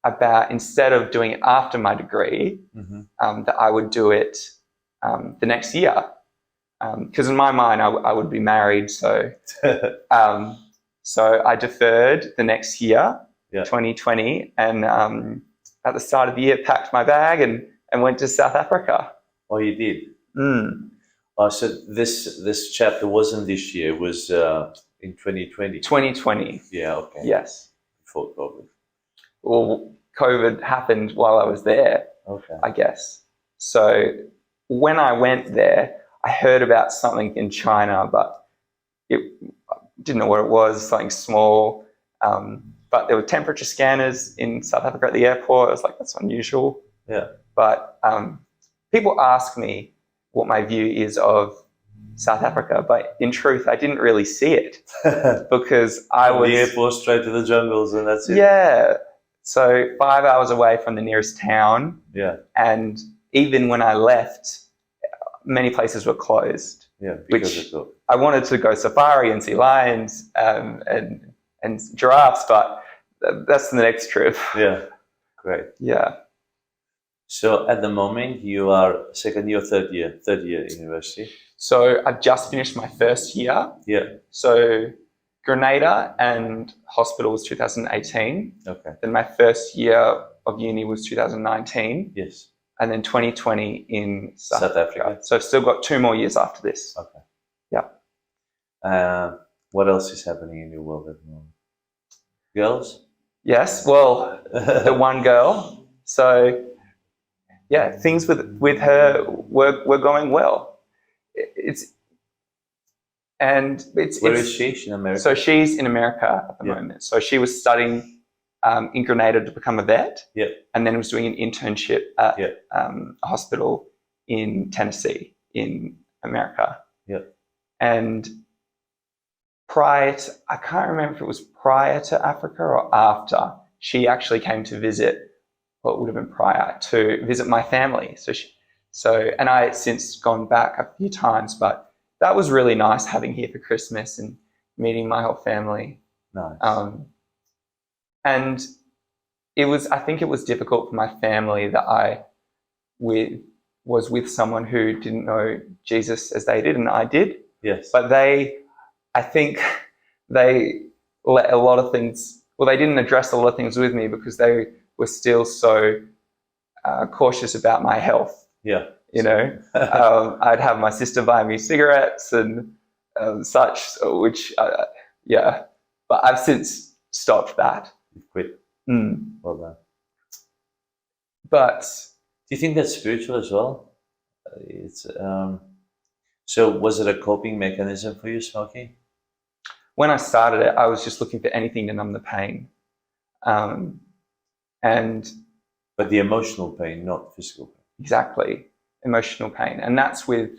about, instead of doing it after my degree, that I would do it the next year. Because in my mind, I would be married. So so I deferred the next year, 2020, and at the start of the year, packed my bag and went to South Africa. Oh, you did? So this chapter wasn't this year, it was in 2020? 2020. Yeah, okay. Yes. Before COVID. Well, COVID happened while I was there, I guess. So when I went there, I heard about something in China, but I didn't know what it was, something small. But there were temperature scanners in South Africa at the airport. I was like, that's unusual. Yeah. But people ask me what my view is of South Africa, but in truth, I didn't really see it because I was... the airport straight to the jungles and that's it. Yeah. So 5 hours away from the nearest town. Yeah. And even when I left, many places were closed. Yeah, which I wanted to go safari and see lions and giraffes, but that's the next trip. Yeah, great. Yeah. So at the moment you are second year, third year university. So I've just finished my first year. Yeah. So Grenada and hospital was 2018. Okay. Then my first year of uni was 2019. Yes. And then 2020 in South Africa. So I've still got 2 more years after this. Okay. Yeah. What else is happening in your world at the moment? Girls? Yes. Well, the one girl. So yeah, things with her were going well. Where is she? She's in America. So she's in America at the moment. So she was studying in Grenada to become a vet. Yeah. And then was doing an internship at a hospital in Tennessee in America. Yeah. And I can't remember if it was prior to Africa or after, she actually came to visit, well, it would have been prior, to visit my family. And I had since gone back a few times, but that was really nice having here for Christmas and meeting my whole family. Nice. And I think it was difficult for my family that I was with someone who didn't know Jesus as they did, and I did. Yes. But I think they let a lot of things, well, they didn't address a lot of things with me because they were still so cautious about my health. Yeah. I'd have my sister buy me cigarettes and such, which, yeah. But I've since stopped that. You've quit. Well done. But do you think that's spiritual as well? So was it a coping mechanism for you, smoking? When I started it, I was just looking for anything to numb the pain. But the emotional pain, not physical pain. Exactly, emotional pain. And that's with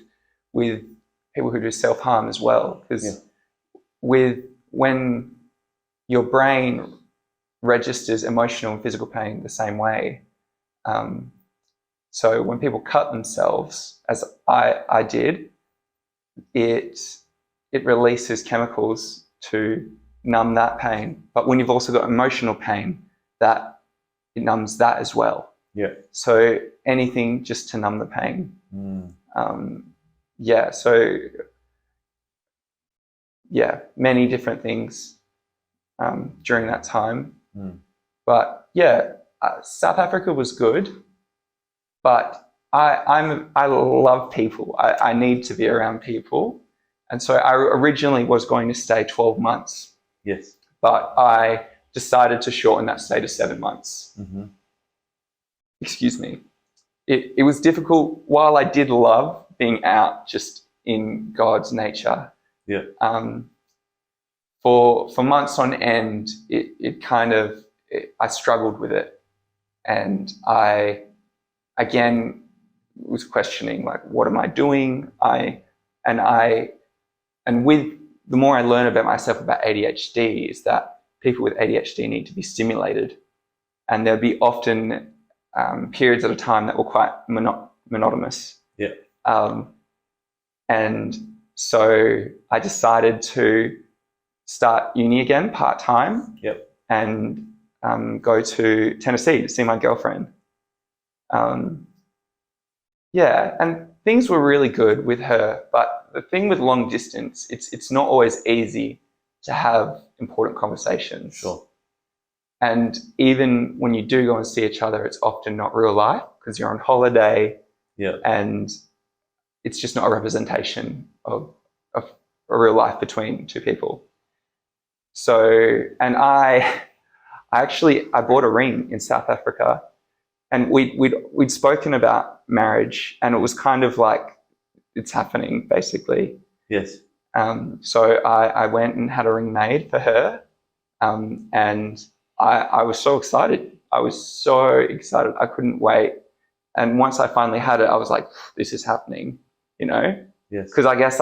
people who do self-harm as well. Because when your brain registers emotional and physical pain the same way, so when people cut themselves, as I did, it releases chemicals to numb that pain. But when you've also got emotional pain, that it numbs that as well. Yeah. So anything just to numb the pain. Many different things during that time. But South Africa was good. But I love people. I need to be around people. And so I originally was going to stay 12 months. Yes. But I decided to shorten that stay to 7 months. Excuse me. It was difficult. While I did love being out just in God's nature, for months on end, I struggled with it. And I, again, was questioning, like, what am I doing? And with the more I learn about myself about ADHD is that people with ADHD need to be stimulated. And there'll be often periods at a time that were quite monotonous. Yeah. And so I decided to start uni again part-time. Yep. And go to Tennessee to see my girlfriend. And things were really good with her, but the thing with long distance, it's not always easy to have important conversations. Sure. And even when you do go and see each other, it's often not real life because you're on holiday. Yeah. And it's just not a representation of a real life between two people. So, and I bought a ring in South Africa, and we'd spoken about marriage, and it was kind of like it's happening basically. Yes. So I went and had a ring made for her, and I was so excited. I couldn't wait. And once I finally had it, I was like, "This is happening," Yes. Because I guess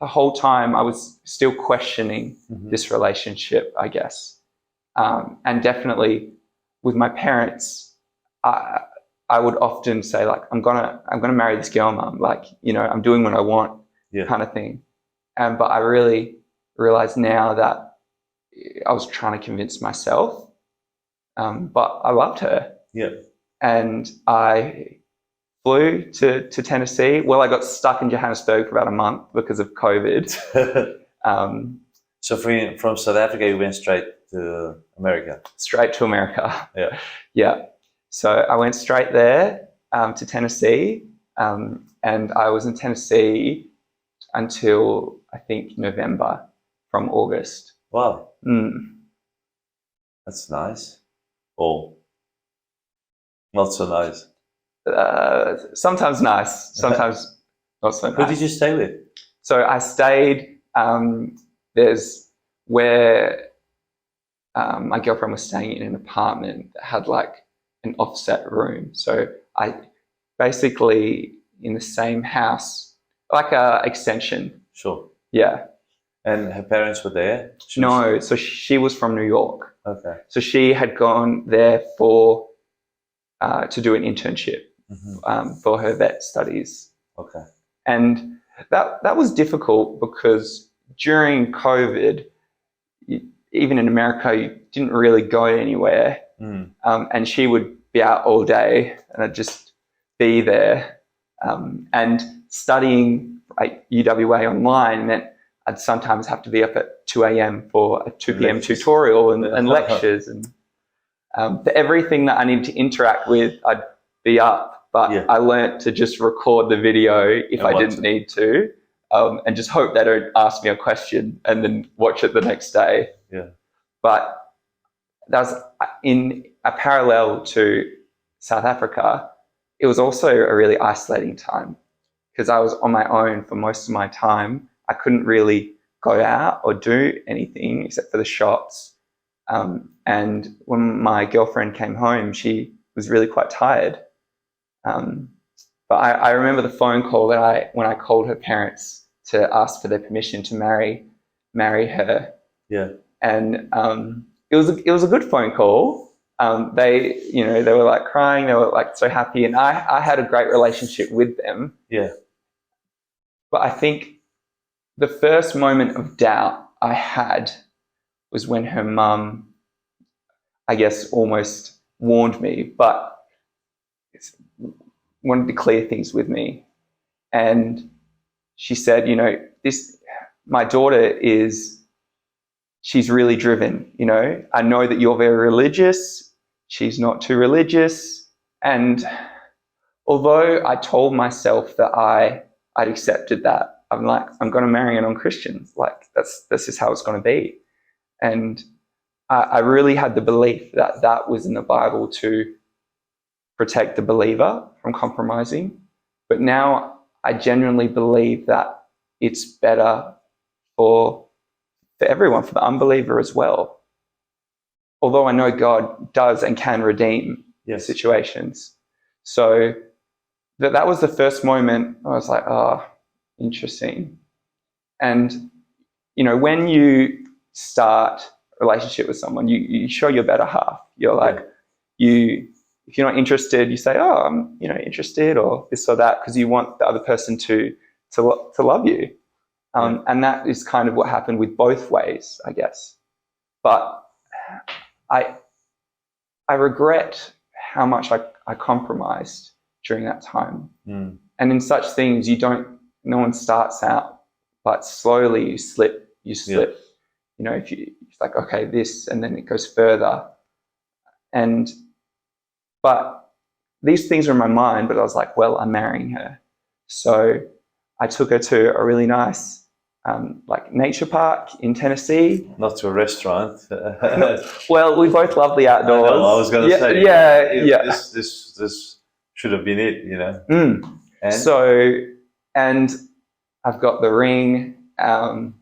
the whole time I was still questioning this relationship, I guess. And definitely with my parents, I would often say, like, I'm gonna marry this girl, Mum. Like, I'm doing what I want, kind of thing. But I really realize now that I was trying to convince myself. But I loved her. Yeah. And I flew to Tennessee. Well, I got stuck in Johannesburg for about a month because of COVID. So from South Africa, you went straight to America? Straight to America. Yeah. Yeah. So I went straight there to Tennessee, and I was in Tennessee until, I think, November, from August. Wow. That's nice. Or not so nice? Sometimes nice, sometimes not so nice. Who did you stay with? So I stayed, there's where my girlfriend was staying in an apartment that had like an offset room. So I basically in the same house, like a extension. Sure. Yeah. And her parents were there? No, so she was from New York. Okay. So she had gone there for to do an internship for her vet studies. Okay. And that was difficult because during COVID, even in America, you didn't really go anywhere. And she would be out all day and I'd just be there. And studying at UWA online meant I'd sometimes have to be up at 2 a.m. for a 2 p.m. tutorial and lectures. And for everything that I needed to interact with, I'd be up. But I learnt to just record the video if I didn't need to, and just hope they don't ask me a question and then watch it the next day. Yeah. But that was in a parallel to South Africa. It was also a really isolating time because I was on my own for most of my time. I couldn't really go out or do anything except for the shops. And when my girlfriend came home, she was really quite tired. But I remember the phone call that when I called her parents to ask for their permission to marry her. Yeah. And it was a good phone call. They were like crying, they were like so happy, and I had a great relationship with them. Yeah. But I think the first moment of doubt I had was when her mum, I guess, almost warned me, but wanted to clear things with me. And she said, my daughter she's really driven, I know that you're very religious. She's not too religious. And although I told myself that I'd accepted that, I'm like, I'm going to marry a non-Christian. Like, that's just how it's going to be. And I really had the belief that was in the Bible to protect the believer from compromising. But now I genuinely believe that it's better for everyone, for the unbeliever as well. Although I know God does and can redeem situations. So that was the first moment I was like, oh, interesting. And, when you start a relationship with someone, you show your better half. You're like, if you're not interested, you say, oh, I'm, interested or this or that, because you want the other person to love you. And that is kind of what happened with both ways, I guess. But I regret how much I compromised during that time. And in such things, no one starts out, but slowly you slip. If it's like, okay, this, and then it goes further. But these things were in my mind, but I was like, well, I'm marrying her. So I took her to a really nice nature park in Tennessee. Not to a restaurant. Well, we both love the outdoors. I was going to say. Yeah. This should have been it, And? So, and I've got the ring, and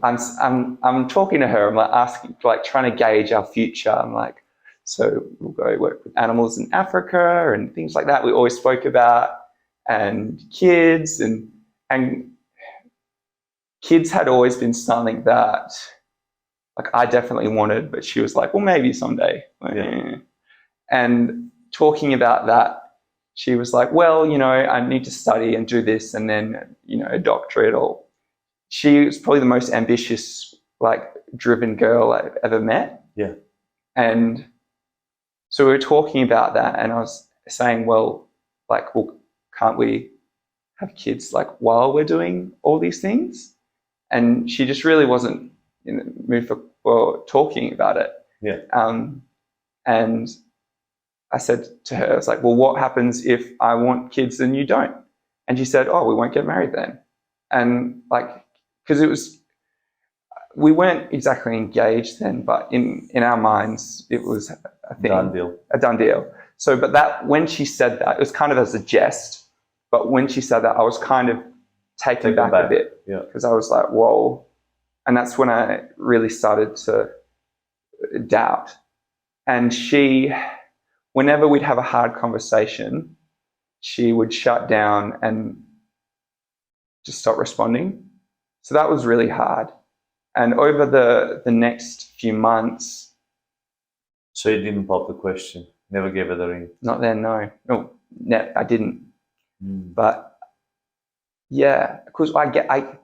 I'm talking to her. I'm like asking, trying to gauge our future. I'm like, so we'll go work with animals in Africa and things like that. We always spoke about, and kids and kids had always been something that I definitely wanted, but she was like, well, maybe someday. Yeah. And talking about that, she was like, well, I need to study and do this and then, a doctorate. Or she was probably the most ambitious, driven girl I've ever met. Yeah. And so we were talking about that, and I was saying, well, can't we have kids while we're doing all these things? And she just really wasn't in the mood for talking about it. Yeah. And I said to her, I was like, well, what happens if I want kids and you don't? And she said, oh, we won't get married then. And because we weren't exactly engaged then, but in our minds, it was a thing. A done deal. So, but when she said that, it was kind of as a jest. But when she said that, I was kind of taken back a bit, because I was like, whoa. And that's when I really started to doubt. And whenever we'd have a hard conversation, she would shut down and just stop responding. So that was really hard. And over the next few months. So you didn't pop the question? Never gave her the ring? Not then, no. No, I didn't. But yeah, because the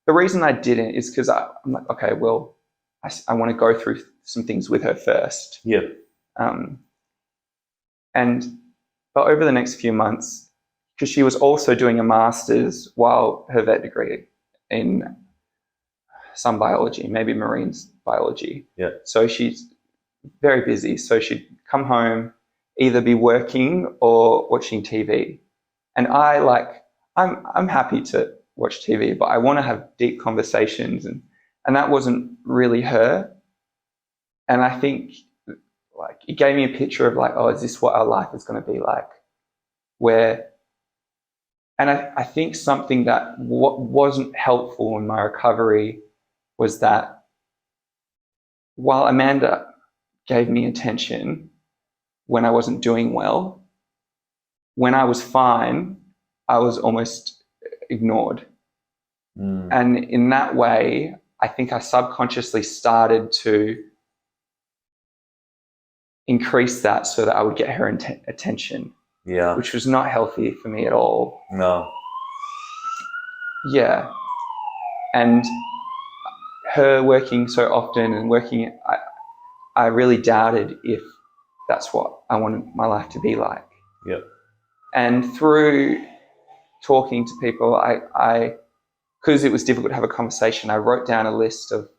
reason I didn't is because I'm like, okay, well, I want to go through some things with her first. Yeah. But over the next few months, because she was also doing a master's while her vet degree in some biology, maybe marine biology. Yeah. So she's very busy. So she'd come home, either be working or watching TV. And I'm happy to watch TV, but I want to have deep conversations, and that wasn't really her. And I think like it gave me a picture of like, oh, is this what our life is going to be like? I think something that wasn't helpful in my recovery was that while Amanda gave me attention when I wasn't doing well, when I was fine, I was almost ignored. And in that way, I think I subconsciously started to increase that so that I would get her attention. Yeah. Which was not healthy for me at all. No. Yeah. And her working so often and working, I really doubted if that's what I wanted my life to be like. Yep. And through talking to people, because it was difficult to have a conversation, I wrote down a list of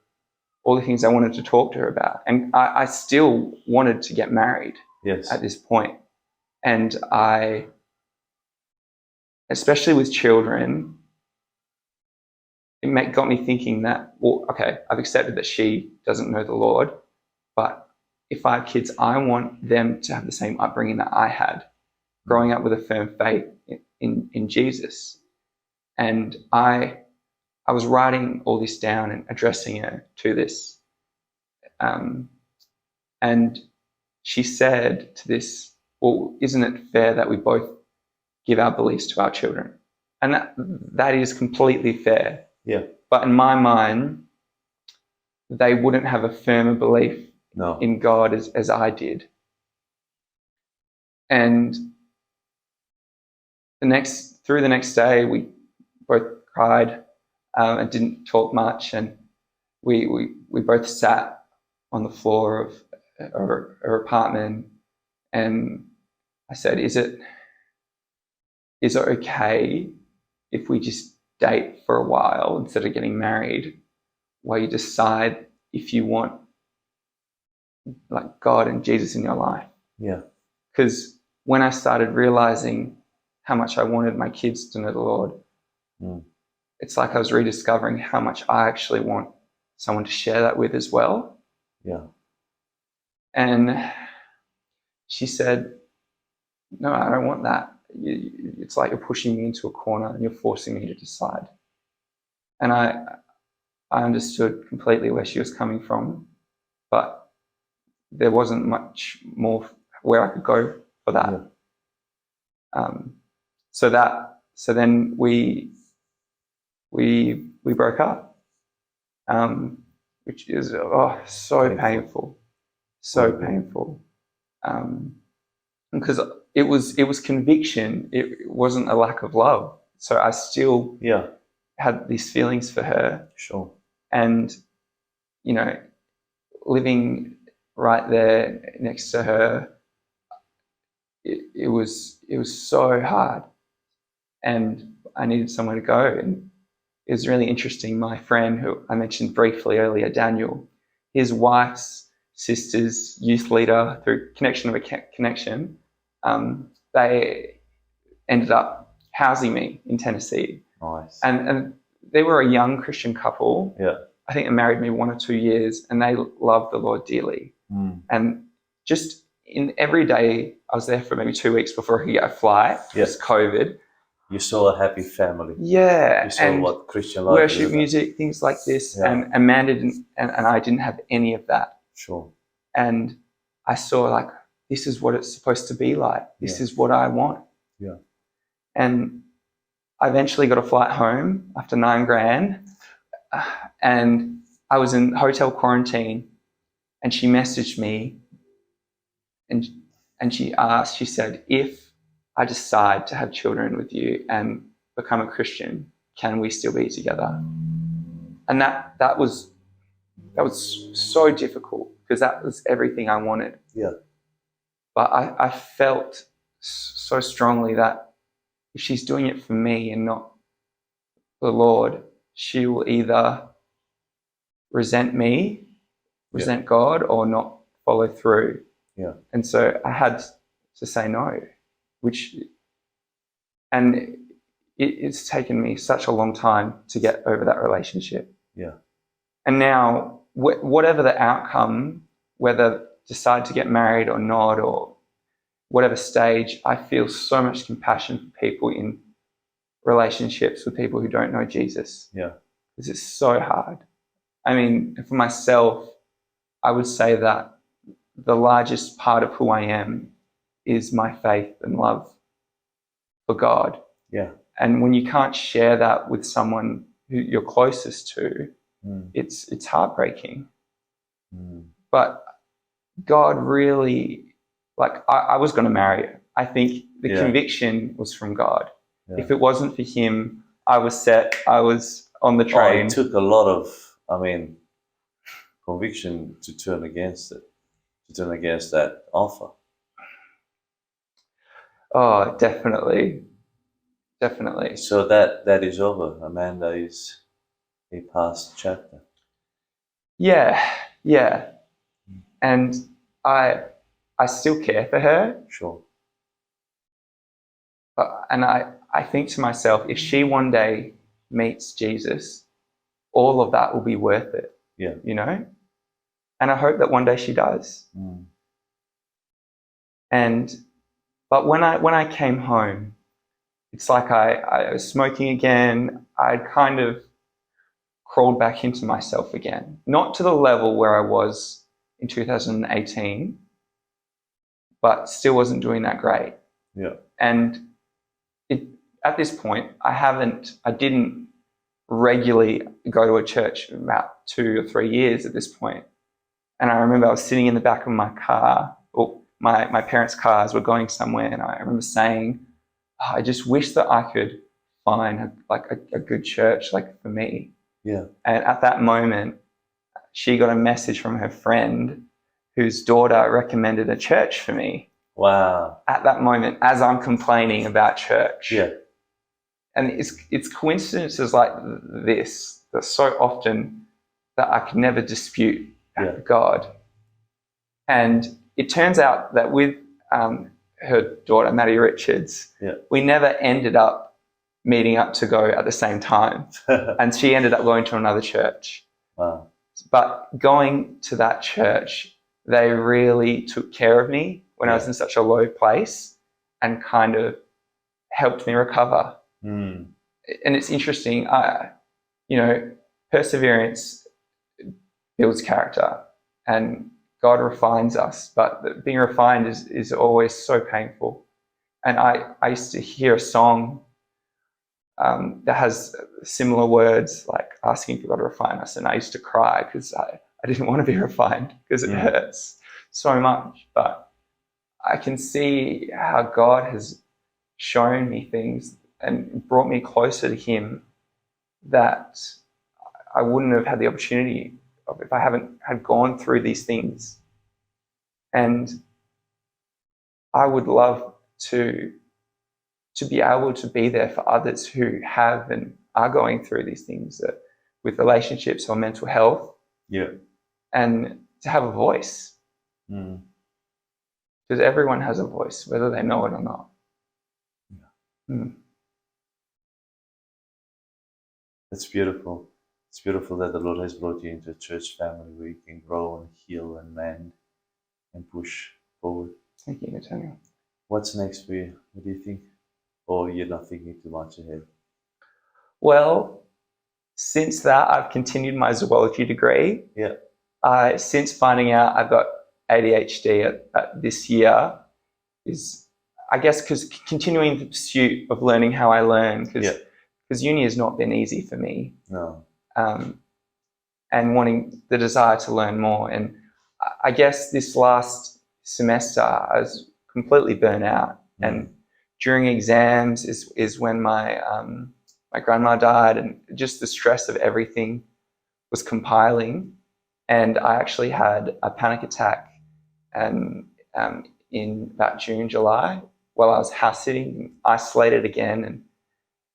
all the things I wanted to talk to her about. And I still wanted to get married. Yes. At this point. And especially with children, it got me thinking that, well, okay, I've accepted that she doesn't know the Lord, but if I have kids, I want them to have the same upbringing that I had, growing up with a firm faith in Jesus. And I was writing all this down and addressing her to this. And she said to this, well, isn't it fair that we both give our beliefs to our children? And that is completely fair. Yeah. But in my mind, they wouldn't have a firmer belief in God as I did. And through the next day, we both cried and didn't talk much. And we both sat on the floor of her apartment, and I said, is it okay if we just date for a while instead of getting married, while you decide if you want like God and Jesus in your life? Yeah. Because when I started realizing how much I wanted my kids to know the Lord, it's like I was rediscovering how much I actually want someone to share that with as well. Yeah. And she said, no, I don't want that. It's like you're pushing me into a corner and you're forcing me to decide. And I understood completely where she was coming from, but there wasn't much more where I could go for that. Yeah. So then we broke up, which is so painful. So painful. Because it was conviction. It wasn't a lack of love. So I still had these feelings for her. Sure. And, living right there next to her, it was so hard. And I needed somewhere to go. And it was really interesting. My friend, who I mentioned briefly earlier, Daniel, his wife's sister's youth leader, through connection of a connection, they ended up housing me in Tennessee. Nice. And they were a young Christian couple. Yeah. I think they married me 1 or 2 years, and they loved the Lord dearly. And just in every day, I was there for maybe 2 weeks before I could get a flight. It was COVID. You saw a happy family. Yeah. You saw and what Christian life worship music, things like this. Yeah. And Amanda didn't, and I didn't have any of that. Sure. And I saw like, this is what it's supposed to be like. This is what I want. Yeah. And I eventually got a flight home after $9,000. and I was in hotel quarantine, and she messaged me, and she said, if I decide to have children with you and become a Christian, can we still be together? And that was so difficult, because that was everything I wanted. Yeah. But I felt so strongly that if she's doing it for me and not the Lord, she will either resent me, resent God, or not follow through. Yeah. And so I had to say no, and it's taken me such a long time to get over that relationship. Yeah. And now, whatever the outcome, whether decide to get married or not, or whatever stage, I feel so much compassion for people in relationships with people who don't know Jesus. Yeah. Because it's so hard. I mean, for myself, I would say that the largest part of who I am is my faith and love for God. Yeah. And when you can't share that with someone who you're closest to, it's heartbreaking. But God really, like, I was going to marry her. I think the conviction was from God. Yeah. If it wasn't for him, I was set. I was on the train. It took a lot of, conviction to turn against it, to turn against that offer. Oh, definitely. Definitely. So that is over. Amanda is a past chapter. Yeah. And I still care for her. Sure. And I think to myself, if she one day meets Jesus, all of that will be worth it. Yeah. You know? And I hope that one day she does. But when I came home, it's like I was smoking again. I'd kind of crawled back into myself again. Not to the level where I was in 2018, but still wasn't doing that great. Yeah. And at this point, I didn't regularly go to a church for about 2 or 3 years at this point. And I remember I was sitting in the back of my car, or my parents' cars were going somewhere, and I remember saying, I just wish that I could find a good church like for me. Yeah. And at that moment, she got a message from her friend whose daughter recommended a church for me. Wow. At that moment, as I'm complaining about church. Yeah. And it's coincidences like this that so often that I could never dispute God. And it turns out that with her daughter, Maddie Richards, we never ended up meeting up to go at the same time. And she ended up going to another church. Wow. But going to that church, they really took care of me when I was in such a low place and kind of helped me recover. And it's interesting, perseverance builds character and God refines us, but being refined is always so painful. And I used to hear a song that has similar words, like asking for God to refine us, and I used to cry because I didn't want to be refined because it hurts so much. But I can see how God has shown me things and brought me closer to him that I wouldn't have had the opportunity of if I haven't had gone through these things. And I would love to be able to be there for others who have and are going through these things with relationships or mental health. Yeah. And to have a voice. Because everyone has a voice, whether they know it or not. It's beautiful. It's beautiful that the Lord has brought you into a church family where you can grow and heal and mend and push forward. Thank you, Natanael. What's next for you? What do you think? Or you're not thinking too much ahead? Well, since that, I've continued my zoology degree. Yeah. Since finding out I've got ADHD at this year is, I guess, because continuing the pursuit of learning how I learn, because uni has not been easy for me. No. and wanting the desire to learn more. And I guess this last semester I was completely burnt out, and during exams is when my grandma died, and just the stress of everything was compiling, and I actually had a panic attack and in about June, July, while I was house sitting, isolated again, and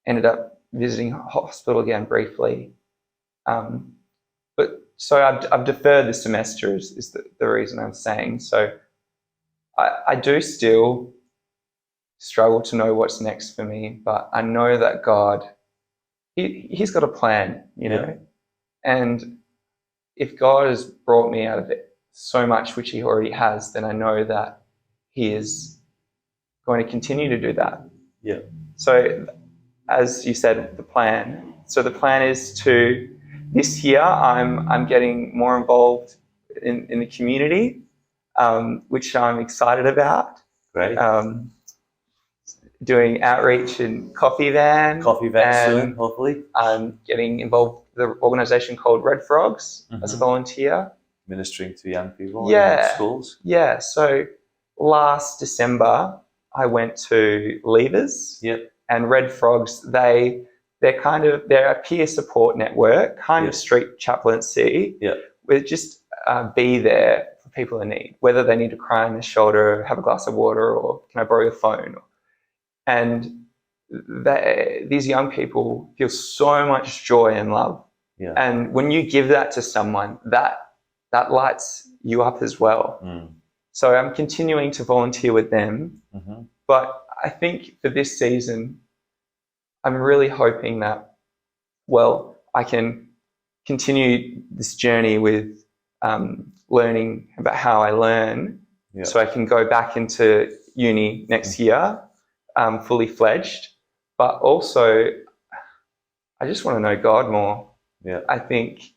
ended up visiting hospital again briefly. But so I've deferred the semester is the reason I'm saying. So I do still struggle to know what's next for me, but I know that God, He's got a plan, you know. And if God has brought me out of it so much, which He already has, then I know that He is going to continue to do that. Yeah. So, as you said, the plan. So the plan is to, this year I'm getting more involved in the community, which I'm excited about. Great. Doing outreach in Coffee Van. Soon, hopefully. I'm getting involved with an organisation called Red Frogs as a volunteer. Ministering to young people in schools. Yeah. So last December I went to Levers. Yep. And Red Frogs, they're a peer support network, kind of street chaplaincy. Yeah. Where just be there for people in need, whether they need to cry on their shoulder, have a glass of water, or can I borrow your phone? And these young people feel so much joy and love. Yeah. And when you give that to someone, that lights you up as well. So I'm continuing to volunteer with them. But I think for this season, I'm really hoping that, I can continue this journey with learning about how I learn, so I can go back into uni next year, fully fledged. But also, I just want to know God more. Yeah. I think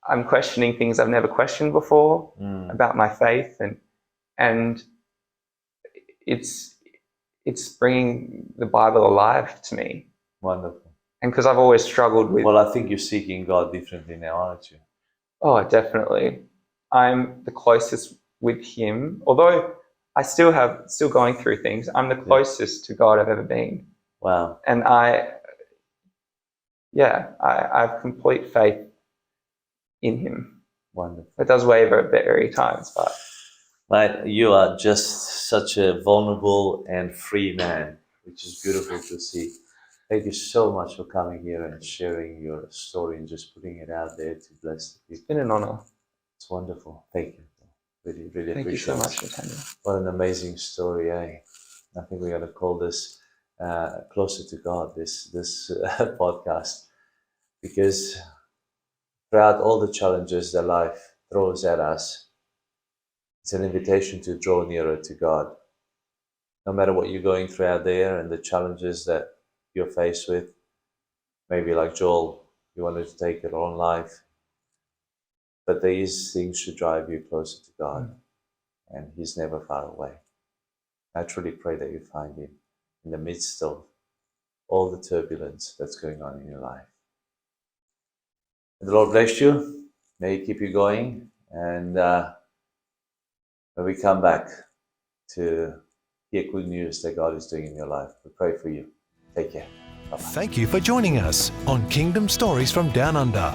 I'm questioning things I've never questioned before about my faith, and it's bringing the Bible alive to me. Wonderful. And because I've always struggled with... Well, I think you're seeking God differently now, aren't you? Oh, definitely. I'm the closest with Him. Although I still going through things, I'm the closest to God I've ever been. Wow. And I have complete faith in Him. Wonderful. It does waver at various times, but... Mate, you are just such a vulnerable and free man, which is beautiful to see. Thank you so much for coming here and sharing your story and just putting it out there to bless the people. It's been an honor. It's wonderful. Thank you. Really, really Thank appreciate it. Thank you so much, Natanael. What an amazing story, eh? I think we're going to call this Closer to God, this podcast, because throughout all the challenges that life throws at us, it's an invitation to draw nearer to God. No matter what you're going through out there and the challenges that you're faced with, maybe like Joel, you wanted to take your own life, but these things should drive you closer to God, and He's never far away. I truly pray that you find Him in the midst of all the turbulence that's going on in your life. And the Lord bless you. May He keep you going, and when we come back to hear good news that God is doing in your life, we pray for you. Take care. Bye-bye. Thank you for joining us on Kingdom Stories from Down Under.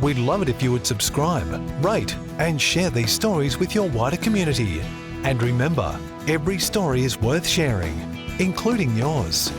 We'd love it if you would subscribe, rate, and share these stories with your wider community. And remember, every story is worth sharing, including yours.